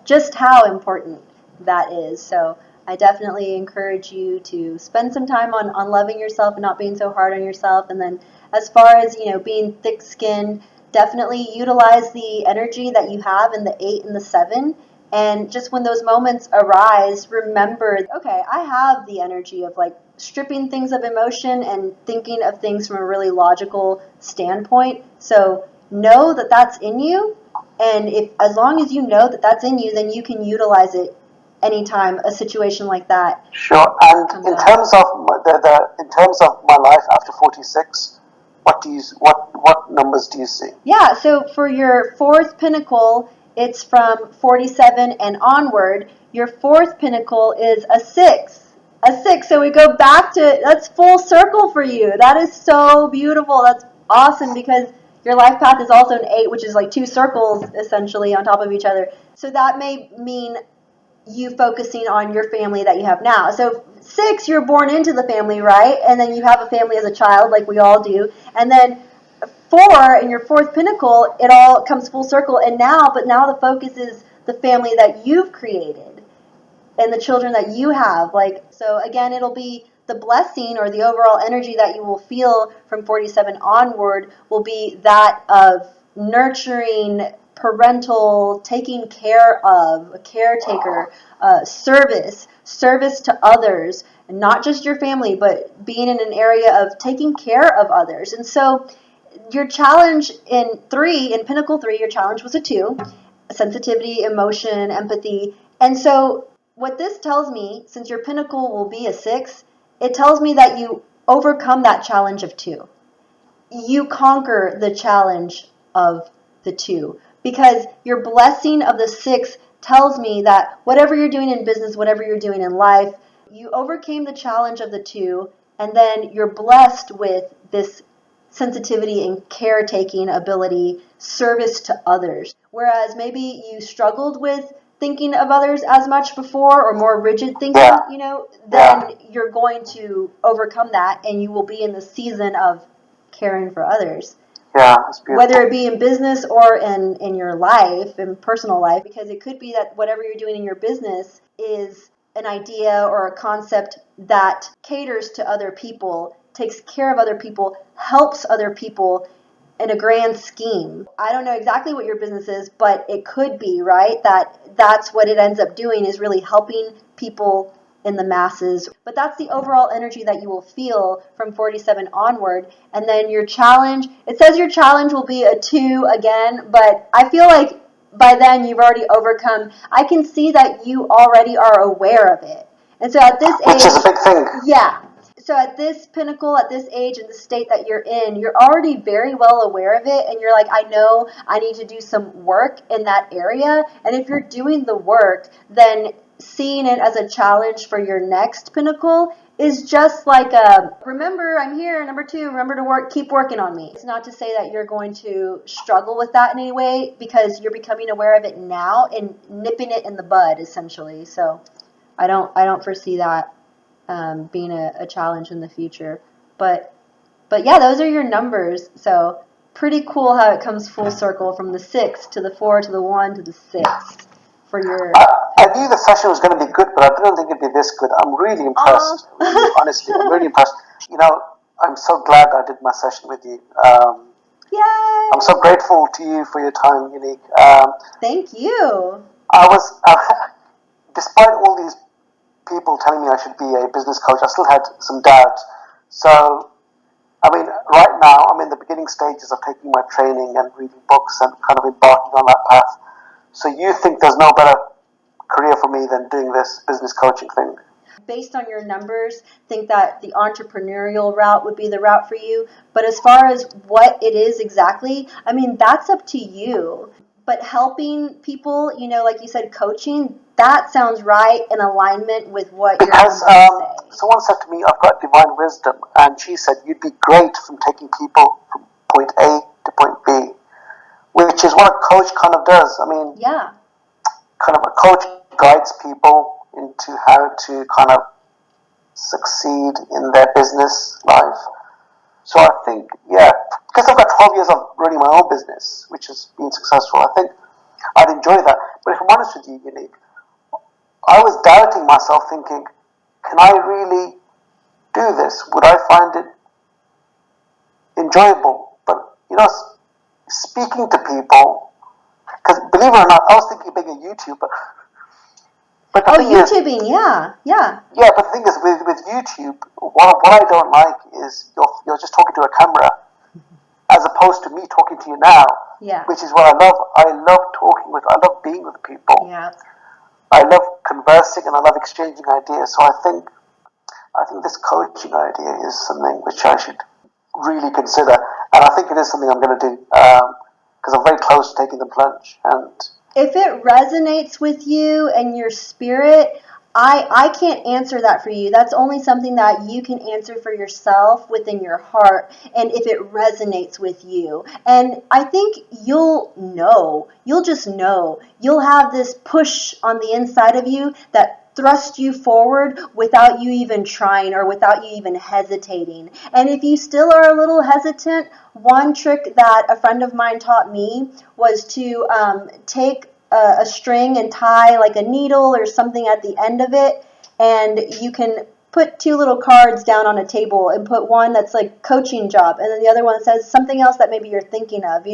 A: just how important that is. So I definitely encourage you to spend some time on loving yourself and not being so hard on yourself. And then as far as, you know, being thick-skinned, definitely utilize the energy that you have in the 8 and the 7. And just when those moments arise, remember, okay, I have the energy of like stripping things of emotion and thinking of things from a really logical standpoint. So know that that's in you, and if as long as you know that that's in you, then you can utilize it anytime a situation like that.
B: Sure. And in terms of in terms of my life after 46, what numbers do you see?
A: Yeah, so for your fourth pinnacle, it's from 47 and onward. Your fourth pinnacle is a 6. A 6. So we go back to, that's full circle for you. That is so beautiful. That's awesome because your life path is also an 8, which is like 2 circles essentially on top of each other. So that may mean you focusing on your family that you have now. So 6, you're born into the family, right? And then you have a family as a child, like we all do. And then 4 in your fourth pinnacle, it all comes full circle. And now the focus is the family that you've created and the children that you have. Like, so again, it'll be the blessing or the overall energy that you will feel from 47 onward will be that of nurturing, parental, taking care of, a caretaker, service to others, and not just your family, but being in an area of taking care of others. And so your challenge in Pinnacle 3, your challenge was a 2, sensitivity, emotion, empathy. And so what this tells me, since your pinnacle will be a 6, it tells me that you overcome that challenge of 2. You conquer the challenge of the 2 because your blessing of the 6 tells me that whatever you're doing in business, whatever you're doing in life, you overcame the challenge of the 2, and then you're blessed with this sensitivity and caretaking ability, service to others. Whereas maybe you struggled with thinking of others as much before or more rigid thinking, then you're going to overcome that and you will be in the season of caring for others.
B: Yeah, that's beautiful.
A: Whether it be in business or in your life, in personal life, because it could be that whatever you're doing in your business is an idea or a concept that caters to other people, takes care of other people, helps other people in a grand scheme. I don't know exactly what your business is, but it could be, right? That's what it ends up doing is really helping people in the masses. But that's the overall energy that you will feel from 47 onward. And then your challenge, it says your challenge will be a 2 again, but I feel like by then you've already overcome. I can see that you already are aware of it. And so at this age,
B: which is a big thing.
A: Yeah. So at this pinnacle, at this age, in the state that you're in, you're already very well aware of it, and you're like, I know I need to do some work in that area. And if you're doing the work, then seeing it as a challenge for your next pinnacle is just like remember, I'm here, number 2, remember to keep working on me. It's not to say that you're going to struggle with that in any way, because you're becoming aware of it now and nipping it in the bud, essentially. So I don't foresee that being a challenge in the future. But yeah, those are your numbers. So pretty cool how it comes full circle from the 6 to the 4 to the 1 to the 6 for your.
B: I knew the session was going to be good, but I didn't think it'd be this good. I'm really impressed. Really, honestly, I'm really impressed. I'm so glad I did my session with you.
A: Yay!
B: I'm so grateful to you for your time, Unique.
A: Thank you.
B: Despite all these people telling me I should be a business coach, I still had some doubt. So, right now I'm in the beginning stages of taking my training and reading books and kind of embarking on that path. So you think there's no better career for me than doing this business coaching thing?
A: Based on your numbers, think that the entrepreneurial route would be the route for you. But as far as what it is exactly, that's up to you. But helping people, like you said, coaching, that sounds right in alignment with what your numbers say.
B: Someone said to me, I've got divine wisdom, and she said, you'd be great from taking people from point A to point B, which is what a coach kind of does.
A: Yeah.
B: Kind of a coach guides people into how to kind of succeed in their business life. So I think, because I've got 12 years of running my own business, which has been successful, I think I'd enjoy that. But if I'm honest with you, Unique, I was doubting myself, thinking, can I really do this? Would I find it enjoyable? But, speaking to people, because believe it or not, I was thinking of being a YouTuber. But the
A: Oh,
B: thing is,
A: YouTubing, yeah.
B: yeah, but the thing is, with YouTube, what I don't like is you're just talking to a camera, as opposed to me talking to you now,
A: Yeah.
B: which is what I love. I love talking with, I love being with people.
A: Yeah.
B: I love conversing and I love exchanging ideas. So I think this coaching idea is something which I should really consider, and I think it is something I'm going to do because I'm very close to taking the plunge. And
A: If it resonates with you and your spirit, I can't answer that for you. That's only something that you can answer for yourself within your heart, and if it resonates with you. And I think you'll know. You'll just know. You'll have this push on the inside of you that thrust you forward without you even trying or without you even hesitating. And if you still are a little hesitant, one trick that a friend of mine taught me was to take a string and tie like a needle or something at the end of it, and you can put two little cards down on a table and put one that's like coaching job and then the other one says something else that maybe you're thinking of,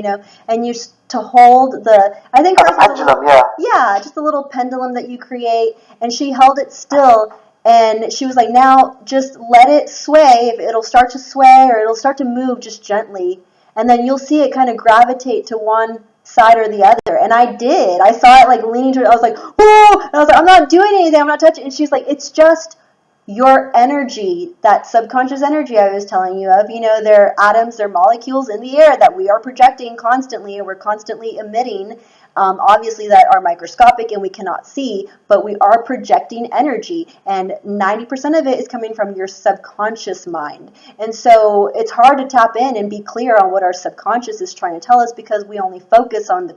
A: and you to hold the, I think
B: as
A: hers
B: a
A: was a
B: pendulum,
A: little,
B: yeah.
A: yeah, just a little pendulum that you create, and she held it still. And she was like, now just let it sway. If it'll start to sway or it'll start to move just gently. And then you'll see it kind of gravitate to one side or the other. And I did. I saw it like leaning to it. I was like, whoa! And I was like, I'm not doing anything. I'm not touching. And she's like, it's just your energy, that subconscious energy I was telling you of. They're atoms, they're molecules in the air that we are projecting constantly and we're constantly emitting. Obviously, that are microscopic and we cannot see, but we are projecting energy, and 90% of it is coming from your subconscious mind. And so it's hard to tap in and be clear on what our subconscious is trying to tell us because we only focus on the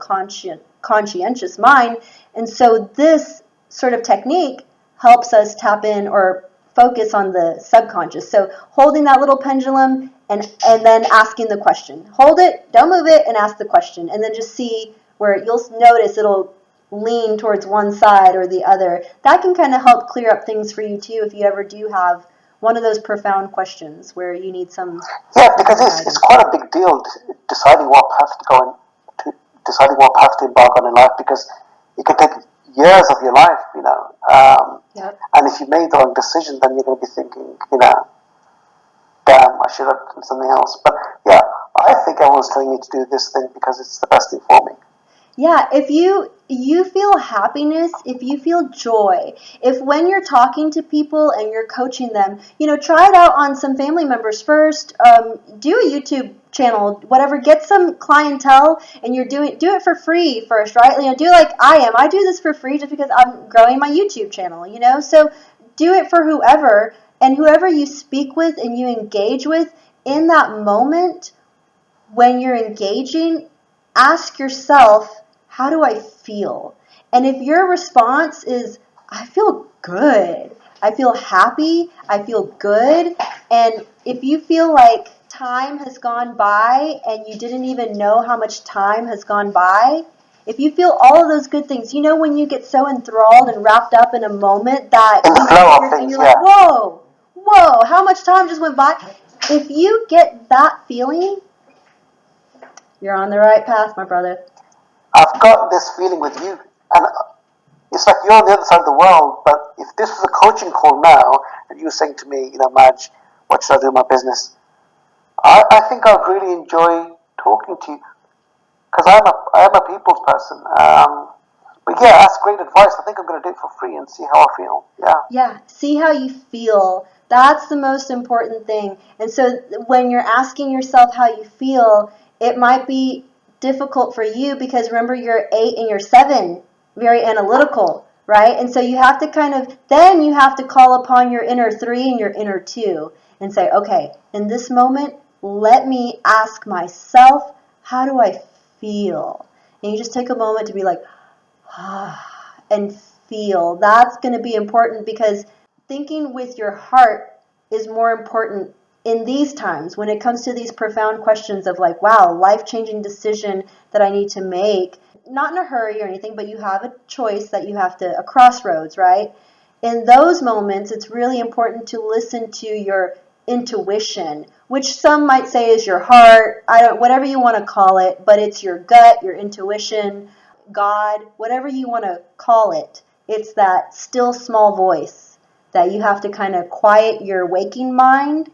A: conscientious mind. And so this sort of technique helps us tap in or focus on the subconscious. So holding that little pendulum and then asking the question. Hold it, don't move it, and ask the question. And then just see where you'll notice it'll lean towards one side or the other. That can kind of help clear up things for you too if you ever do have one of those profound questions where you need some.
B: Yeah, because it's quite a big deal deciding what path to go in, deciding what path to embark on in life, because it can take years of your life,
A: Yep.
B: And if you made the wrong decision, then you're going to be thinking, damn, I should have done something else. But yeah, I think everyone's telling me to do this thing because it's the best thing for me.
A: Yeah, if you feel happiness, if you feel joy, if when you're talking to people and you're coaching them, try it out on some family members first. Do a YouTube channel, whatever. Get some clientele, and do it for free first, right? Do like I am. I do this for free just because I'm growing my YouTube channel. So do it for whoever, and whoever you speak with and you engage with in that moment when you're engaging. Ask yourself, how do I feel? And if your response is, I feel good, I feel happy, I feel good, and if you feel like time has gone by and you didn't even know how much time has gone by, if you feel all of those good things, when you get so enthralled and wrapped up in a moment that
B: In the flow of
A: and
B: things,
A: you're
B: yeah.
A: like, whoa, how much time just went by? If you get that feeling, you're on the right path, my brother.
B: I've got this feeling with you, and it's like you're on the other side of the world. But if this was a coaching call now, and you were saying to me, Maj, what should I do in my business? I think I'd really enjoy talking to you because I'm a people's person. But yeah, that's great advice. I think I'm going to do it for free and see how I feel. Yeah.
A: Yeah, see how you feel. That's the most important thing. And so when you're asking yourself how you feel, it might be difficult for you because remember you're 8 and you're 7, very analytical, right? And so you have to then you have to call upon your inner 3 and your inner 2 and say, okay, in this moment, let me ask myself, how do I feel? And you just take a moment to be like, and feel. That's going to be important because thinking with your heart is more important in these times when it comes to these profound questions of like, wow, life-changing decision that I need to make. Not in a hurry or anything, but you have a choice that you have to, a crossroads, right? In those moments, it's really important to listen to your intuition, which some might say is your heart, whatever you want to call it, but it's your gut, your intuition, God, whatever you want to call it. It's that still small voice that you have to kind of quiet your waking mind.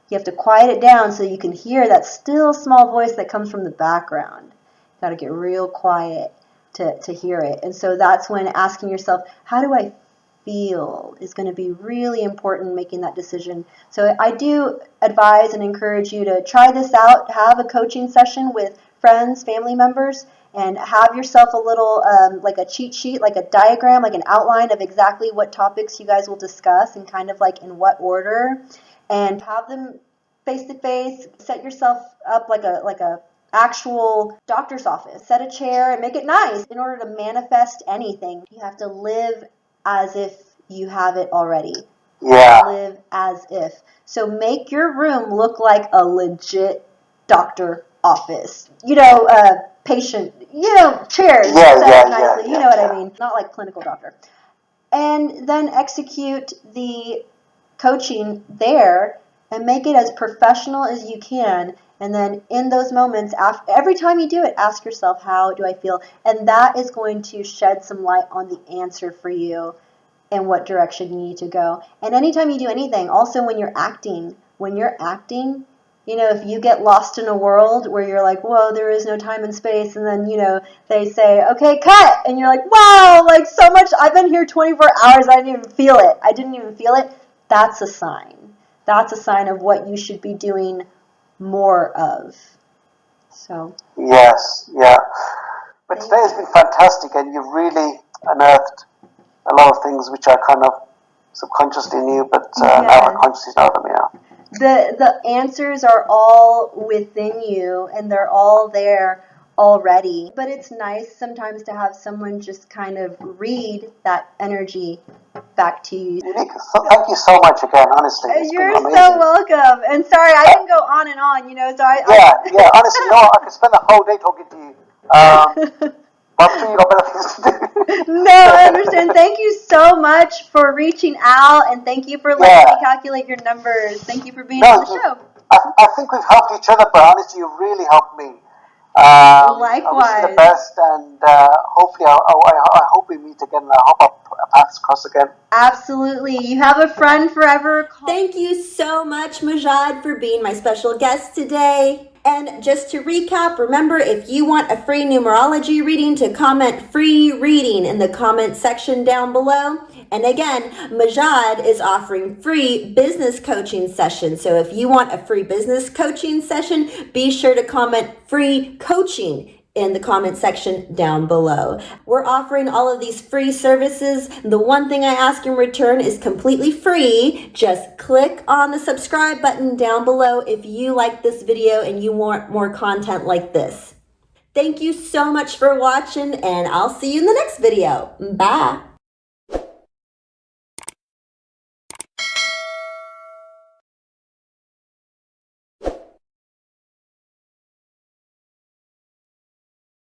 A: You have to quiet it down so you can hear that still small voice that comes from the background. You got to get real quiet to hear it. And so that's when asking yourself, how do I feel, is going to be really important in making that decision. So I do advise and encourage you to try this out. Have a coaching session with friends, family members, and have yourself a little, like a cheat sheet, like a diagram, like an outline of exactly what topics you guys will discuss and kind of like in what order, and have them face to face. Set yourself up like a actual doctor's office. Set a chair and make it nice. In order to manifest anything, you have to live as if you have it already.
B: Yeah.
A: Live as if. So make your room look like a legit doctor office. Patient, chairs set up nicely. You know what I mean? Not like clinical doctor. And then execute the coaching there and make it as professional as you can. And then in those moments, every time you do it, ask yourself, how do I feel? And that is going to shed some light on the answer for you and what direction you need to go. And anytime you do anything, also when you're acting, if you get lost in a world where you're like, whoa, there is no time and space, and then, they say, okay, cut, and you're like, wow, like so much, I've been here 24 hours, I didn't even feel it. That's a sign. That's a sign of what you should be doing more of. So.
B: Yes, yeah. But today has been fantastic, and you've really unearthed a lot of things which I kind of subconsciously knew, but now I consciously know them,
A: The answers are all within you, and they're all there already. But it's nice sometimes to have someone just kind of read that energy back to you.
B: Unique. So thank you so much again, honestly.
A: You're so welcome. And sorry, I can go on and on, so
B: Yeah, honestly, I could spend the whole day talking to you. I'm sure you got better things to do.
A: No, I understand. Thank you so much for reaching out, and thank you for letting me calculate your numbers. Thank you for being on the show.
B: I think we've helped each other, but honestly, you really helped me.
A: Likewise.
B: I wish you the best, and hopefully, I hope we meet again. I hope our paths cross again.
A: Absolutely. You have a friend forever.
C: Thank you so much, Majad, for being my special guest today. And just to recap, remember, if you want a free numerology reading, to comment free reading in the comment section down below. And again, Majad is offering free business coaching sessions. So if you want a free business coaching session, be sure to comment free coaching in the comment section down below. We're offering all of these free services. The one thing I ask in return is completely free. Just click on the subscribe button down below if you like this video and you want more content like this. Thank you so much for watching, and I'll see you in the next video. Bye.